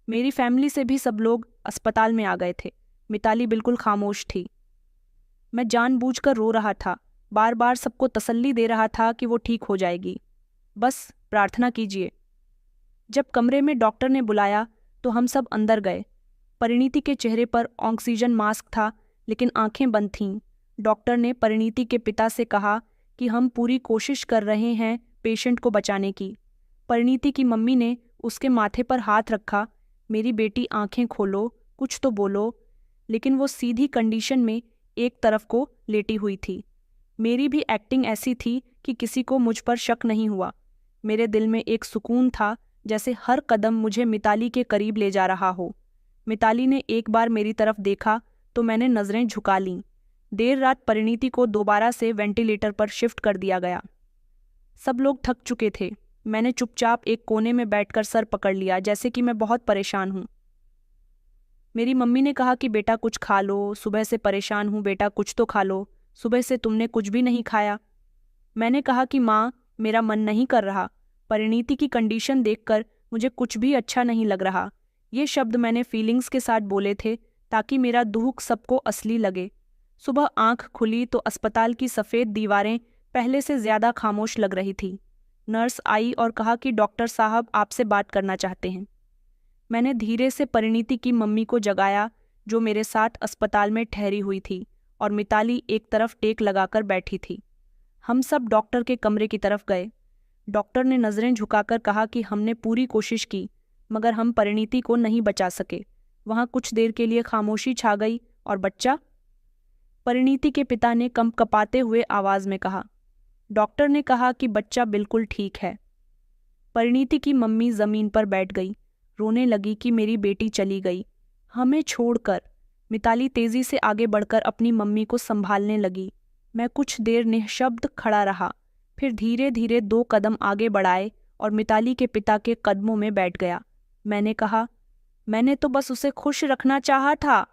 मेरी फैमिली से भी सब लोग अस्पताल में आ गए थे। मिताली बिल्कुल खामोश थी। मैं जानबूझकर रो रहा था, बार बार सबको तसल्ली दे रहा था कि वो ठीक हो जाएगी, बस प्रार्थना कीजिए। जब कमरे में डॉक्टर ने बुलाया तो हम सब अंदर गए। परिणीति के चेहरे पर ऑक्सीजन मास्क था, लेकिन आंखें बंद थीं। डॉक्टर ने परिणीति के पिता से कहा कि हम पूरी कोशिश कर रहे हैं पेशेंट को बचाने की। परिणीति की मम्मी ने उसके माथे पर हाथ रखा। मेरी बेटी, आंखें खोलो, कुछ तो बोलो। लेकिन वो सीधी कंडीशन में एक तरफ को लेटी हुई थी। मेरी भी एक्टिंग ऐसी थी कि किसी को मुझ पर शक नहीं हुआ। मेरे दिल में एक सुकून था, जैसे हर कदम मुझे मिताली के करीब ले जा रहा हो। मिताली ने एक बार मेरी तरफ देखा तो मैंने नज़रें झुका लीं। देर रात परिणीति को दोबारा से वेंटिलेटर पर शिफ्ट कर दिया गया। सब लोग थक चुके थे। मैंने चुपचाप एक कोने में बैठकर सर पकड़ लिया, जैसे कि मैं बहुत परेशान हूँ। मेरी मम्मी ने कहा कि बेटा कुछ खा लो, सुबह से परेशान हूँ बेटा, कुछ तो खा लो, सुबह से तुमने कुछ भी नहीं खाया। मैंने कहा कि माँ, मेरा मन नहीं कर रहा। परिणीति की कंडीशन देखकर मुझे कुछ भी अच्छा नहीं लग रहा। ये शब्द मैंने फीलिंग्स के साथ बोले थे ताकि मेरा दुख सबको असली लगे। सुबह आंख खुली तो अस्पताल की सफ़ेद दीवारें पहले से ज़्यादा खामोश लग रही थी। नर्स आई और कहा कि डॉक्टर साहब आपसे बात करना चाहते हैं। मैंने धीरे से परिणीति की मम्मी को जगाया, जो मेरे साथ अस्पताल में ठहरी हुई थी, और मिताली एक तरफ टेक लगाकर बैठी थी। हम सब डॉक्टर के कमरे की तरफ गए। डॉक्टर ने नज़रें झुकाकर कहा कि हमने पूरी कोशिश की, मगर हम परिणीति को नहीं बचा सके। वहाँ कुछ देर के लिए खामोशी छा गई। और बच्चा? परिणीति के पिता ने कंपकपाते हुए आवाज़ में कहा। डॉक्टर ने कहा कि बच्चा बिल्कुल ठीक है। परिणीति की मम्मी ज़मीन पर बैठ गई, रोने लगी कि मेरी बेटी चली गई, हमें छोड़कर। मिताली तेज़ी से आगे बढ़कर अपनी मम्मी को संभालने लगी। मैं कुछ देर निःशब्द खड़ा रहा, फिर धीरे धीरे 2 कदम आगे बढ़ाए और मिताली के पिता के कदमों में बैठ गया। मैंने कहा, मैंने तो बस उसे खुश रखना चाहा था।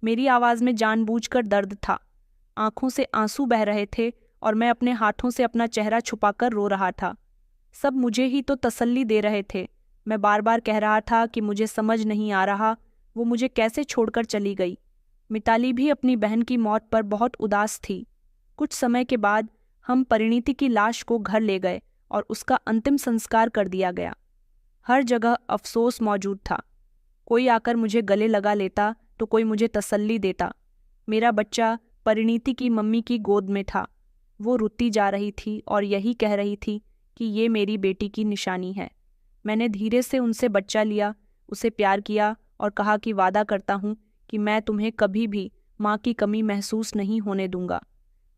मेरी आवाज़ में जानबूझकर दर्द था। आंखों से आंसू बह रहे थे और मैं अपने हाथों से अपना चेहरा छुपाकर रो रहा था। सब मुझे ही तो तसल्ली दे रहे थे। मैं बार बार कह रहा था कि मुझे समझ नहीं आ रहा वो मुझे कैसे छोड़कर चली गई। मिताली भी अपनी बहन की मौत पर बहुत उदास थी। कुछ समय के बाद हम परिणीति की लाश को घर ले गए और उसका अंतिम संस्कार कर दिया गया। हर जगह अफसोस मौजूद था। कोई आकर मुझे गले लगा लेता तो कोई मुझे तसल्ली देता। मेरा बच्चा परिणीति की मम्मी की गोद में था। वो रोती जा रही थी और यही कह रही थी कि ये मेरी बेटी की निशानी है। मैंने धीरे से उनसे बच्चा लिया, उसे प्यार किया और कहा कि वादा करता हूँ कि मैं तुम्हें कभी भी माँ की कमी महसूस नहीं होने दूंगा।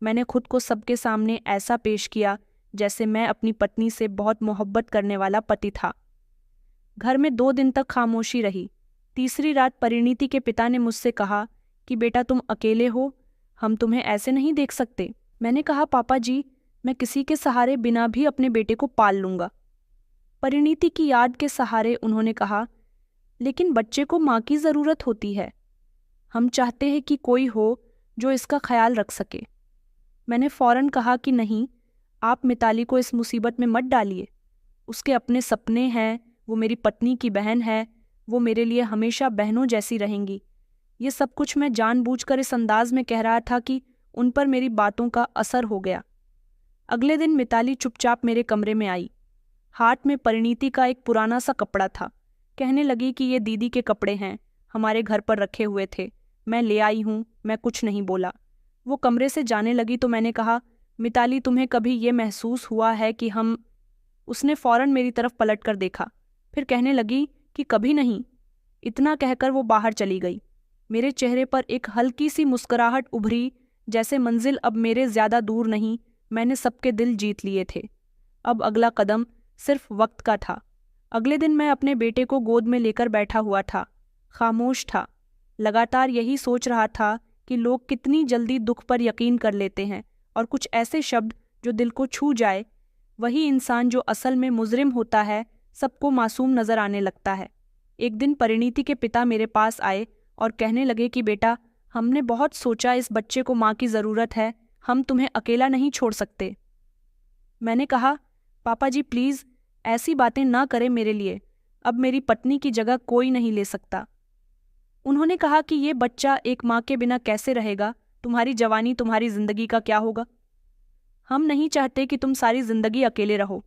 मैंने खुद को सबके सामने ऐसा पेश किया जैसे मैं अपनी पत्नी से बहुत मोहब्बत करने वाला पति था। घर में 2 दिन तक खामोशी रही। तीसरी रात परिणीति के पिता ने मुझसे कहा कि बेटा तुम अकेले हो, हम तुम्हें ऐसे नहीं देख सकते। मैंने कहा, पापा जी, मैं किसी के सहारे बिना भी अपने बेटे को पाल लूंगा। परिणीति की याद के सहारे उन्होंने कहा, लेकिन बच्चे को माँ की ज़रूरत होती है। हम चाहते हैं कि कोई हो जो इसका ख्याल रख सके। मैंने फौरन कहा कि नहीं, आप मिताली को इस मुसीबत में मत डालिए। उसके अपने सपने हैं, वो मेरी पत्नी की बहन है, वो मेरे लिए हमेशा बहनों जैसी रहेंगी। ये सब कुछ मैं जानबूझकर इस अंदाज में कह रहा था कि उन पर मेरी बातों का असर हो गया। अगले दिन मिताली चुपचाप मेरे कमरे में आई। हाथ में परिणीति का एक पुराना सा कपड़ा था। कहने लगी कि ये दीदी के कपड़े हैं, हमारे घर पर रखे हुए थे, मैं ले आई हूँ। मैं कुछ नहीं बोला। वो कमरे से जाने लगी तो मैंने कहा, मिताली तुम्हें कभी ये महसूस हुआ है कि हम। उसने फौरन मेरी तरफ पलटकर देखा, फिर कहने लगी कि कभी नहीं। इतना कहकर वो बाहर चली गई। मेरे चेहरे पर एक हल्की सी मुस्कुराहट उभरी, जैसे मंजिल अब मेरे ज्यादा दूर नहीं, मैंने सबके दिल जीत लिए थे। अब अगला कदम सिर्फ वक्त का था। अगले दिन मैं अपने बेटे को गोद में लेकर बैठा हुआ था, खामोश था। लगातार यही सोच रहा था कि लोग कितनी जल्दी दुख पर यकीन कर लेते हैं और कुछ ऐसे शब्द जो दिल को छू जाए, वही इंसान जो असल में मुजरिम होता है, सबको मासूम नजर आने लगता है। एक दिन परिणीति के पिता मेरे पास आए और कहने लगे कि बेटा, हमने बहुत सोचा, इस बच्चे को माँ की ज़रूरत है, हम तुम्हें अकेला नहीं छोड़ सकते। मैंने कहा, पापा जी प्लीज़ ऐसी बातें ना करें मेरे लिए, अब मेरी पत्नी की जगह कोई नहीं ले सकता। उन्होंने कहा कि ये बच्चा एक माँ के बिना कैसे रहेगा, तुम्हारी जवानी, तुम्हारी जिंदगी का क्या होगा। हम नहीं चाहते कि तुम सारी जिंदगी अकेले रहो।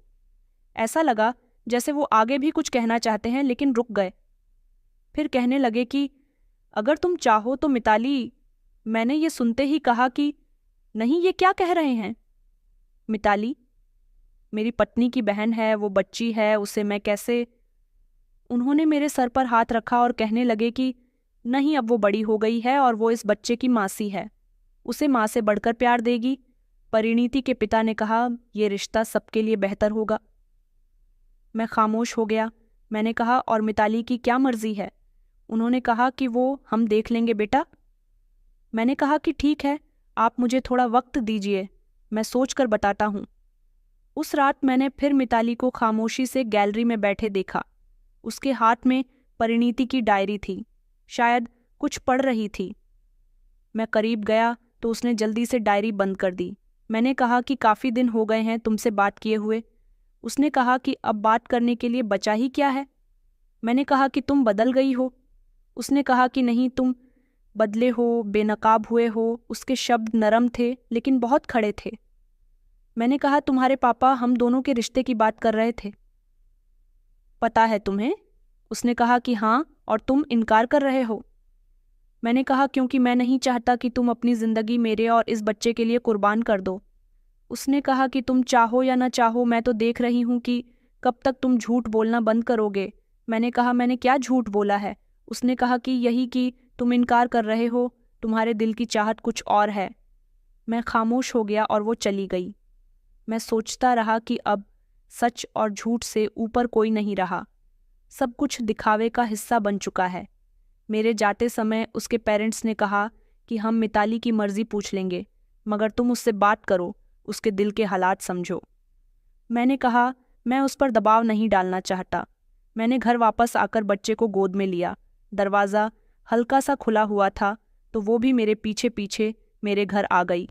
ऐसा लगा जैसे वो आगे भी कुछ कहना चाहते हैं लेकिन रुक गए। फिर कहने लगे कि अगर तुम चाहो तो मिताली। मैंने ये सुनते ही कहा कि नहीं, ये क्या कह रहे हैं। मिताली मेरी पत्नी की बहन है, वो बच्ची है, उसे मैं कैसे। उन्होंने मेरे सर पर हाथ रखा और कहने लगे कि नहीं, अब वो बड़ी हो गई है और वो इस बच्चे की मासी है, उसे माँ से बढ़कर प्यार देगी। परिणीति के पिता ने कहा, ये रिश्ता सबके लिए बेहतर होगा। मैं खामोश हो गया। मैंने कहा, और मिताली की क्या मर्जी है। उन्होंने कहा कि वो हम देख लेंगे बेटा। मैंने कहा कि ठीक है, आप मुझे थोड़ा वक्त दीजिए, मैं सोच कर बताता हूँ। उस रात मैंने फिर मिताली को खामोशी से गैलरी में बैठे देखा। उसके हाथ में परिणीति की डायरी थी, शायद कुछ पढ़ रही थी। मैं करीब गया तो उसने जल्दी से डायरी बंद कर दी। मैंने कहा कि काफ़ी दिन हो गए हैं तुमसे बात किए हुए। उसने कहा कि अब बात करने के लिए बचा ही क्या है। मैंने कहा कि तुम बदल गई हो। उसने कहा कि नहीं, तुम बदले हो, बेनकाब हुए हो। उसके शब्द नरम थे लेकिन बहुत खड़े थे। मैंने कहा, तुम्हारे पापा हम दोनों के रिश्ते की बात कर रहे थे, पता है तुम्हें। उसने कहा कि हाँ, और तुम इनकार कर रहे हो। मैंने कहा, क्योंकि मैं नहीं चाहता कि तुम अपनी ज़िंदगी मेरे और इस बच्चे के लिए कुर्बान कर दो। उसने कहा कि तुम चाहो या ना चाहो, मैं तो देख रही हूँ कि कब तक तुम झूठ बोलना बंद करोगे। मैंने कहा, मैंने क्या झूठ बोला है। उसने कहा कि यही कि तुम इनकार कर रहे हो, तुम्हारे दिल की चाहत कुछ और है। मैं खामोश हो गया और वो चली गई। मैं सोचता रहा कि अब सच और झूठ से ऊपर कोई नहीं रहा, सब कुछ दिखावे का हिस्सा बन चुका है। मेरे जाते समय उसके पेरेंट्स ने कहा कि हम मिताली की मर्जी पूछ लेंगे, मगर तुम उससे बात करो, उसके दिल के हालात समझो। मैंने कहा, मैं उस पर दबाव नहीं डालना चाहता। मैंने घर वापस आकर बच्चे को गोद में लिया। दरवाज़ा हल्का सा खुला हुआ था तो वो भी मेरे पीछे पीछे मेरे घर आ गई।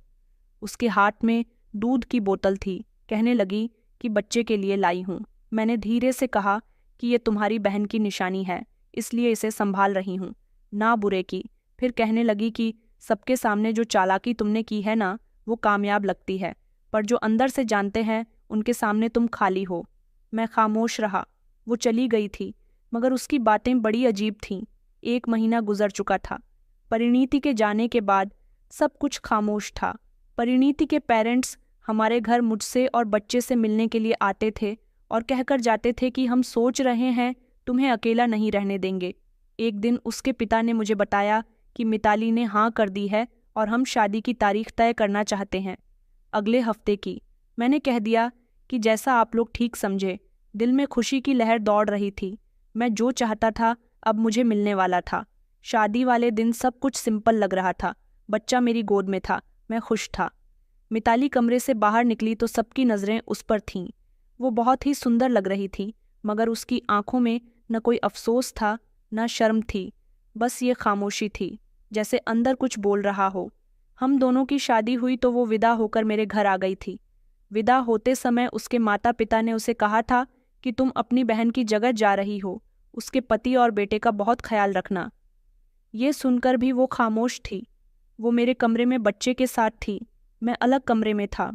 उसके हाथ में दूध की बोतल थी। कहने लगी कि बच्चे के लिए लाई हूँ। मैंने धीरे से कहा कि ये तुम्हारी बहन की निशानी है, इसलिए इसे संभाल रही हूँ, ना बुरे की। फिर कहने लगी कि सबके सामने जो चालाकी तुमने की है ना, वो कामयाब लगती है, पर जो अंदर से जानते हैं उनके सामने तुम खाली हो। मैं खामोश रहा। वो चली गई थी, मगर उसकी बातें बड़ी अजीब थीं। 1 महीना गुजर चुका था। परिणीति के जाने के बाद सब कुछ खामोश था। परिणीति के पेरेंट्स हमारे घर मुझसे और बच्चे से मिलने के लिए आते थे और कहकर जाते थे कि हम सोच रहे हैं तुम्हें अकेला नहीं रहने देंगे। एक दिन उसके पिता ने मुझे बताया कि मिताली ने हाँ कर दी है और हम शादी की तारीख तय करना चाहते हैं, अगले हफ्ते की। मैंने कह दिया कि जैसा आप लोग ठीक समझे। दिल में खुशी की लहर दौड़ रही थी। मैं जो चाहता था अब मुझे मिलने वाला था। शादी वाले दिन सब कुछ सिंपल लग रहा था। बच्चा मेरी गोद में था, मैं खुश था। मिताली कमरे से बाहर निकली तो सबकी नज़रें उस पर थीं। वो बहुत ही सुंदर लग रही थी, मगर उसकी आंखों में न कोई अफसोस था न शर्म थी, बस ये खामोशी थी, जैसे अंदर कुछ बोल रहा हो। हम दोनों की शादी हुई तो वो विदा होकर मेरे घर आ गई थी। विदा होते समय उसके माता पिता ने उसे कहा था कि तुम अपनी बहन की जगह जा रही हो, उसके पति और बेटे का बहुत ख्याल रखना। ये सुनकर भी वो खामोश थी। वो मेरे कमरे में बच्चे के साथ थी, मैं अलग कमरे में था।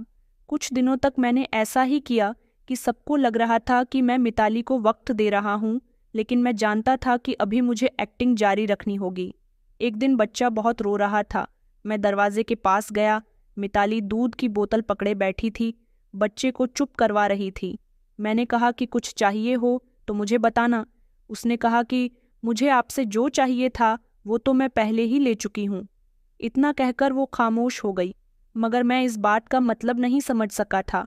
कुछ दिनों तक मैंने ऐसा ही किया कि सबको लग रहा था कि मैं मिताली को वक्त दे रहा हूँ, लेकिन मैं जानता था कि अभी मुझे एक्टिंग जारी रखनी होगी। एक दिन बच्चा बहुत रो रहा था। मैं दरवाजे के पास गया। मिताली दूध की बोतल पकड़े बैठी थी, बच्चे को चुप करवा रही थी। मैंने कहा कि कुछ चाहिए हो तो मुझे बताना। उसने कहा कि मुझे आपसे जो चाहिए था वो तो मैं पहले ही ले चुकी हूँ। इतना कहकर वो खामोश हो गई, मगर मैं इस बात का मतलब नहीं समझ सका था।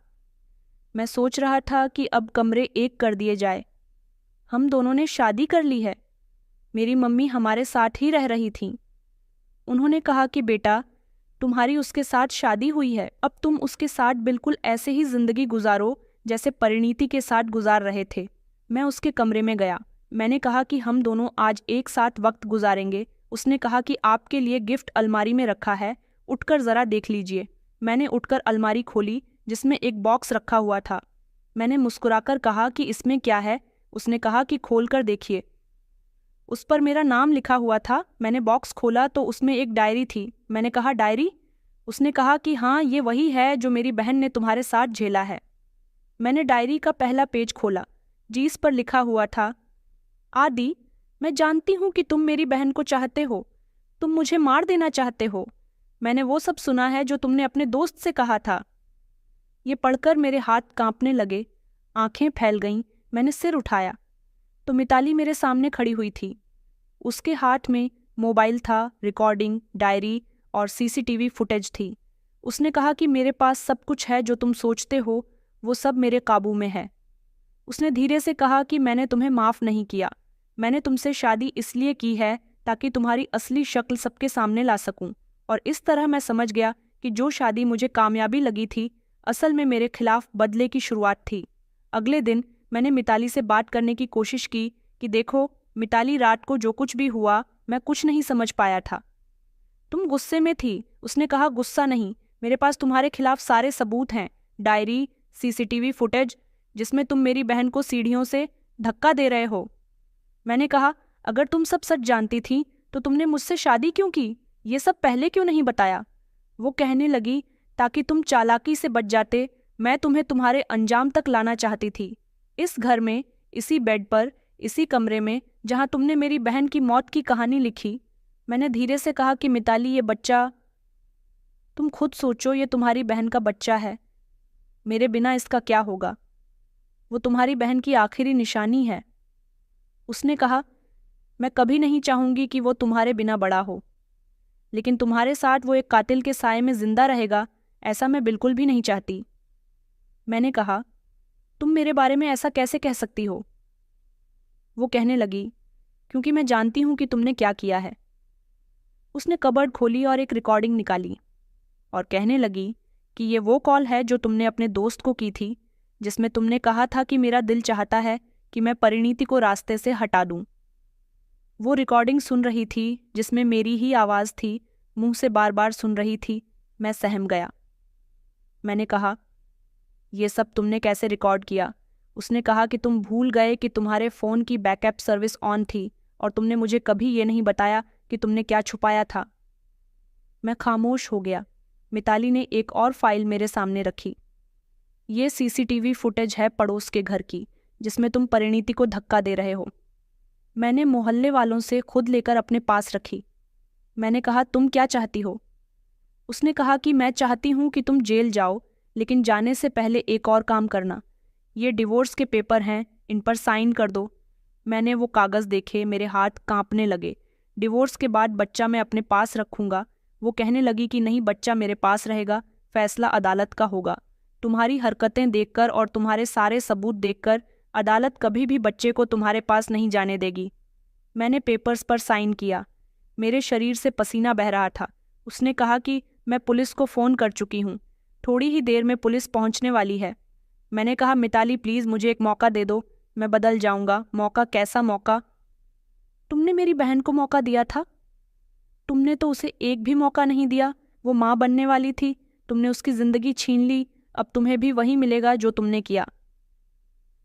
मैं सोच रहा था कि अब कमरे एक कर दिए जाए। हम दोनों ने शादी कर ली है। मेरी मम्मी हमारे साथ ही रह रही थीं। उन्होंने कहा कि बेटा, तुम्हारी उसके साथ शादी हुई है, अब तुम उसके साथ बिल्कुल ऐसे ही जिंदगी गुजारो जैसे परिणीति के साथ गुजार रहे थे। मैं उसके कमरे में गया। मैंने कहा कि हम दोनों आज एक साथ वक्त गुजारेंगे। उसने कहा कि आपके लिए गिफ्ट अलमारी में रखा है, उठकर ज़रा देख लीजिए। मैंने उठकर अलमारी खोली जिसमें एक बॉक्स रखा हुआ था। मैंने मुस्कुराकर कहा कि इसमें क्या है। उसने कहा कि खोल कर देखिए। उस पर मेरा नाम लिखा हुआ था। मैंने बॉक्स खोला तो उसमें एक डायरी थी। मैंने कहा, डायरी? उसने कहा कि हाँ, ये वही है जो मेरी बहन ने तुम्हारे साथ झेला है। मैंने डायरी का पहला पेज खोला। जिस पर लिखा हुआ था, आदि, मैं जानती हूँ कि तुम मेरी बहन को चाहते हो, तुम मुझे मार देना चाहते हो। मैंने वो सब सुना है जो तुमने अपने दोस्त से कहा था। ये पढ़कर मेरे हाथ कांपने लगे, आंखें फैल गईं। मैंने सिर उठाया तो मिताली मेरे सामने खड़ी हुई थी। उसके हाथ में मोबाइल था, रिकॉर्डिंग, डायरी और सीसीटीवी फुटेज थी। उसने कहा कि मेरे पास सब कुछ है जो तुम सोचते हो, वो सब मेरे काबू में है। उसने धीरे से कहा कि मैंने तुम्हें माफ़ नहीं किया। मैंने तुमसे शादी इसलिए की है ताकि तुम्हारी असली शक्ल सबके सामने ला सकूं। और इस तरह मैं समझ गया कि जो शादी मुझे कामयाबी लगी थी, असल में मेरे खिलाफ बदले की शुरुआत थी। अगले दिन मैंने मिताली से बात करने की कोशिश की कि देखो मिताली, रात को जो कुछ भी हुआ मैं कुछ नहीं समझ पाया था। तुम गुस्से में थी। उसने कहा, गुस्सा नहीं, मेरे पास तुम्हारे खिलाफ सारे सबूत हैं, डायरी, सीसीटीवी फुटेज जिसमें तुम मेरी बहन को सीढ़ियों से धक्का दे रहे हो। मैंने कहा, अगर तुम सब सच जानती थी तो तुमने मुझसे शादी क्यों की? ये सब पहले क्यों नहीं बताया? वो कहने लगी, ताकि तुम चालाकी से बच जाते। मैं तुम्हें तुम्हारे अंजाम तक लाना चाहती थी। इस घर में, इसी बेड पर, इसी कमरे में जहां तुमने मेरी बहन की मौत की कहानी लिखी। मैंने धीरे से कहा कि मिताली, ये बच्चा, तुम खुद सोचो, ये तुम्हारी बहन का बच्चा है। मेरे बिना इसका क्या होगा? वो तुम्हारी बहन की आखिरी निशानी है। उसने कहा, मैं कभी नहीं चाहूंगी कि वो तुम्हारे बिना बड़ा हो, लेकिन तुम्हारे साथ वो एक कातिल के साए में जिंदा रहेगा, ऐसा मैं बिल्कुल भी नहीं चाहती। मैंने कहा, तुम मेरे बारे में ऐसा कैसे कह सकती हो? वो कहने लगी, क्योंकि मैं जानती हूं कि तुमने क्या किया है। उसने कबर्ड खोली और एक रिकॉर्डिंग निकाली और कहने लगी कि ये वो कॉल है जो तुमने अपने दोस्त को की थी, जिसमें तुमने कहा था कि मेरा दिल चाहता है कि मैं परिणीति को रास्ते से हटा दूं। वो रिकॉर्डिंग सुन रही थी जिसमें मेरी ही आवाज़ थी, मुंह से बार बार सुन रही थी। मैं सहम गया। मैंने कहा, ये सब तुमने कैसे रिकॉर्ड किया? उसने कहा कि तुम भूल गए कि तुम्हारे फ़ोन की बैकअप सर्विस ऑन थी और तुमने मुझे कभी ये नहीं बताया कि तुमने क्या छुपाया था। मैं खामोश हो गया। मिताली ने एक और फाइल मेरे सामने रखी। ये सीसीटीवी फुटेज है पड़ोस के घर की, जिसमें तुम परिणीति को धक्का दे रहे हो। मैंने मोहल्ले वालों से खुद लेकर अपने पास रखी। मैंने कहा, तुम क्या चाहती हो? उसने कहा कि मैं चाहती हूँ कि तुम जेल जाओ, लेकिन जाने से पहले एक और काम करना। ये डिवोर्स के पेपर हैं, इन पर साइन कर दो। मैंने वो कागज़ देखे, मेरे हाथ कांपने लगे। डिवोर्स के बाद बच्चा मैं अपने पास रखूँगा। वो कहने लगी कि नहीं, बच्चा मेरे पास रहेगा, फैसला अदालत का होगा। तुम्हारी हरकतें देखकर और तुम्हारे सारे सबूत देखकर अदालत कभी भी बच्चे को तुम्हारे पास नहीं जाने देगी। मैंने पेपर्स पर साइन किया। मेरे शरीर से पसीना बह रहा था। उसने कहा कि मैं पुलिस को फ़ोन कर चुकी हूँ, थोड़ी ही देर में पुलिस पहुँचने वाली है। मैंने कहा, मिताली प्लीज़ मुझे एक मौका दे दो, मैं बदल जाऊँगा। मौका? कैसा मौका? तुमने मेरी बहन को मौका दिया था। तुमने तो उसे एक भी मौका नहीं दिया। वो माँ बनने वाली थी, तुमने उसकी ज़िंदगी छीन ली। अब तुम्हें भी वही मिलेगा जो तुमने किया।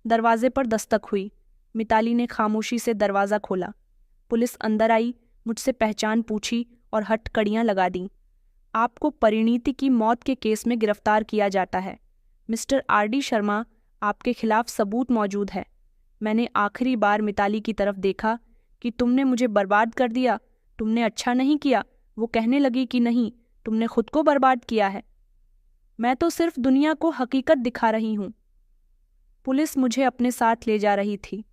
दरवाजे पर दस्तक हुई। मिताली ने खामोशी से दरवाज़ा खोला। पुलिस अंदर आई, मुझसे पहचान पूछी और हथकड़ियाँ लगा दीं। आपको परिणीति की मौत के केस में गिरफ्तार किया जाता है। मिस्टर RD शर्मा, आपके खिलाफ सबूत मौजूद है। मैंने आखिरी बार मिताली की तरफ देखा कि तुमने मुझे बर्बाद कर दिया, तुमने अच्छा नहीं किया। वो कहने लगी कि नहीं, तुमने खुद को बर्बाद किया है। मैं तो सिर्फ दुनिया को हकीकत दिखा रही हूँ। पुलिस मुझे अपने साथ ले जा रही थी।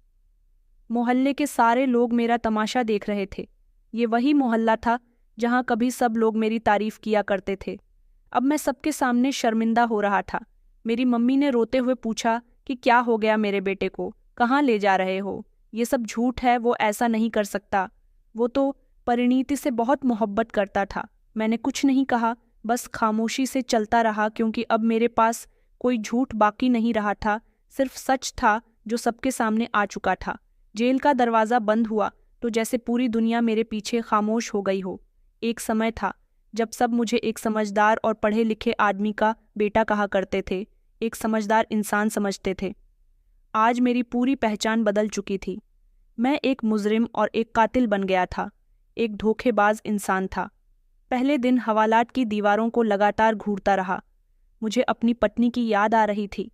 मोहल्ले के सारे लोग मेरा तमाशा देख रहे थे। ये वही मोहल्ला था जहाँ कभी सब लोग मेरी तारीफ किया करते थे। अब मैं सबके सामने शर्मिंदा हो रहा था। मेरी मम्मी ने रोते हुए पूछा कि क्या हो गया मेरे बेटे को, कहाँ ले जा रहे हो? ये सब झूठ है, वो ऐसा नहीं कर सकता। वो तो परिणीति से बहुत मोहब्बत करता था। मैंने कुछ नहीं कहा, बस खामोशी से चलता रहा, क्योंकि अब मेरे पास कोई झूठ बाकी नहीं रहा था, सिर्फ सच था जो सबके सामने आ चुका था। जेल का दरवाज़ा बंद हुआ तो जैसे पूरी दुनिया मेरे पीछे खामोश हो गई हो। एक समय था जब सब मुझे एक समझदार और पढ़े लिखे आदमी का बेटा कहा करते थे, एक समझदार इंसान समझते थे। आज मेरी पूरी पहचान बदल चुकी थी। मैं एक मुजरिम और एक कातिल बन गया था, एक धोखेबाज इंसान था। पहले दिन हवालात की दीवारों को लगातार घूरता रहा। मुझे अपनी पत्नी की याद आ रही थी,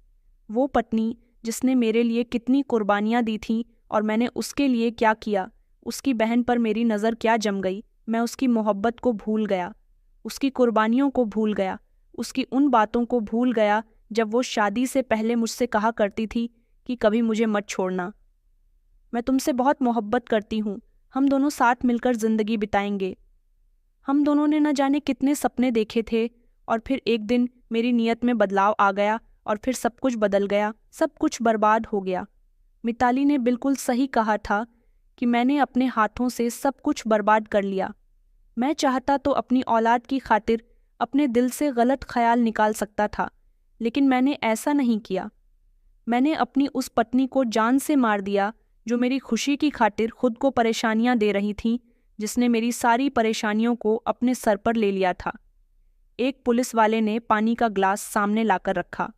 वो पत्नी जिसने मेरे लिए कितनी कुर्बानियाँ दी थीं और मैंने उसके लिए क्या किया। उसकी बहन पर मेरी नज़र क्या जम गई। मैं उसकी मोहब्बत को भूल गया, उसकी कुर्बानियों को भूल गया, उसकी उन बातों को भूल गया जब वो शादी से पहले मुझसे कहा करती थी कि कभी मुझे मत छोड़ना। मैं तुमसे बहुत मोहब्बत करती हूँ, हम दोनों साथ मिलकर ज़िंदगी बिताएंगे। हम दोनों ने न जाने कितने सपने देखे थे, और फिर एक दिन मेरी नीयत में बदलाव आ गया और फिर सब कुछ बदल गया, सब कुछ बर्बाद हो गया। मिताली ने बिल्कुल सही कहा था कि मैंने अपने हाथों से सब कुछ बर्बाद कर लिया। मैं चाहता तो अपनी औलाद की खातिर अपने दिल से गलत ख्याल निकाल सकता था, लेकिन मैंने ऐसा नहीं किया। मैंने अपनी उस पत्नी को जान से मार दिया जो मेरी खुशी की खातिर खुद को परेशानियां दे रही थी, जिसने मेरी सारी परेशानियों को अपने सर पर ले लिया था। एक पुलिस वाले ने पानी का ग्लास सामने लाकर रखा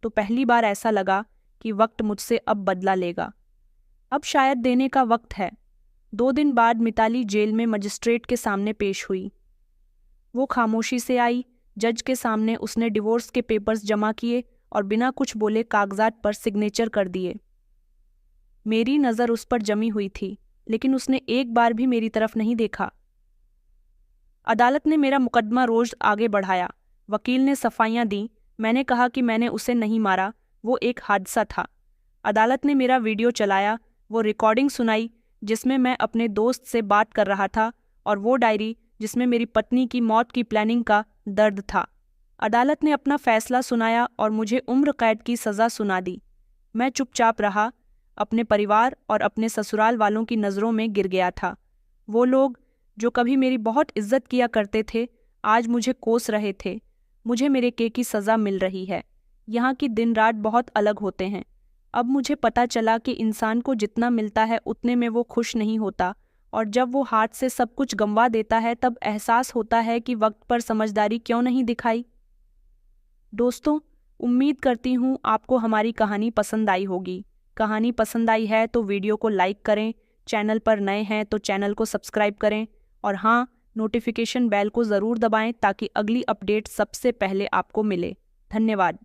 तो पहली बार ऐसा लगा कि वक्त मुझसे अब बदला लेगा। अब शायद देने का वक्त है। 2 दिन बाद मिताली जेल में मजिस्ट्रेट के सामने पेश हुई। वो खामोशी से आई। जज के सामने उसने डिवोर्स के पेपर्स जमा किए और बिना कुछ बोले कागजात पर सिग्नेचर कर दिए। मेरी नज़र उस पर जमी हुई थी, लेकिन उसने एक बार भी मेरी तरफ नहीं देखा। अदालत ने मेरा मुकदमा रोज आगे बढ़ाया। वकील ने सफाइयाँ दी। मैंने कहा कि मैंने उसे नहीं मारा, वो एक हादसा था। अदालत ने मेरा वीडियो चलाया, वो रिकॉर्डिंग सुनाई जिसमें मैं अपने दोस्त से बात कर रहा था, और वो डायरी जिसमें मेरी पत्नी की मौत की प्लानिंग का दर्द था। अदालत ने अपना फैसला सुनाया और मुझे उम्र कैद की सज़ा सुना दी। मैं चुपचाप रहा, अपने परिवार और अपने ससुराल वालों की नज़रों में गिर गया था। वो लोग जो कभी मेरी बहुत इज्जत किया करते थे, आज मुझे कोस रहे थे। मुझे मेरे की सज़ा मिल रही है। यहाँ की दिन रात बहुत अलग होते हैं। अब मुझे पता चला कि इंसान को जितना मिलता है उतने में वो खुश नहीं होता, और जब वो हाथ से सब कुछ गंवा देता है तब एहसास होता है कि वक्त पर समझदारी क्यों नहीं दिखाई। दोस्तों, उम्मीद करती हूँ आपको हमारी कहानी पसंद आई होगी। कहानी पसंद आई है तो वीडियो को लाइक करें, चैनल पर नए हैं तो चैनल को सब्सक्राइब करें, और हाँ, नोटिफिकेशन बेल को ज़रूर दबाएं ताकि अगली अपडेट सबसे पहले आपको मिले। धन्यवाद।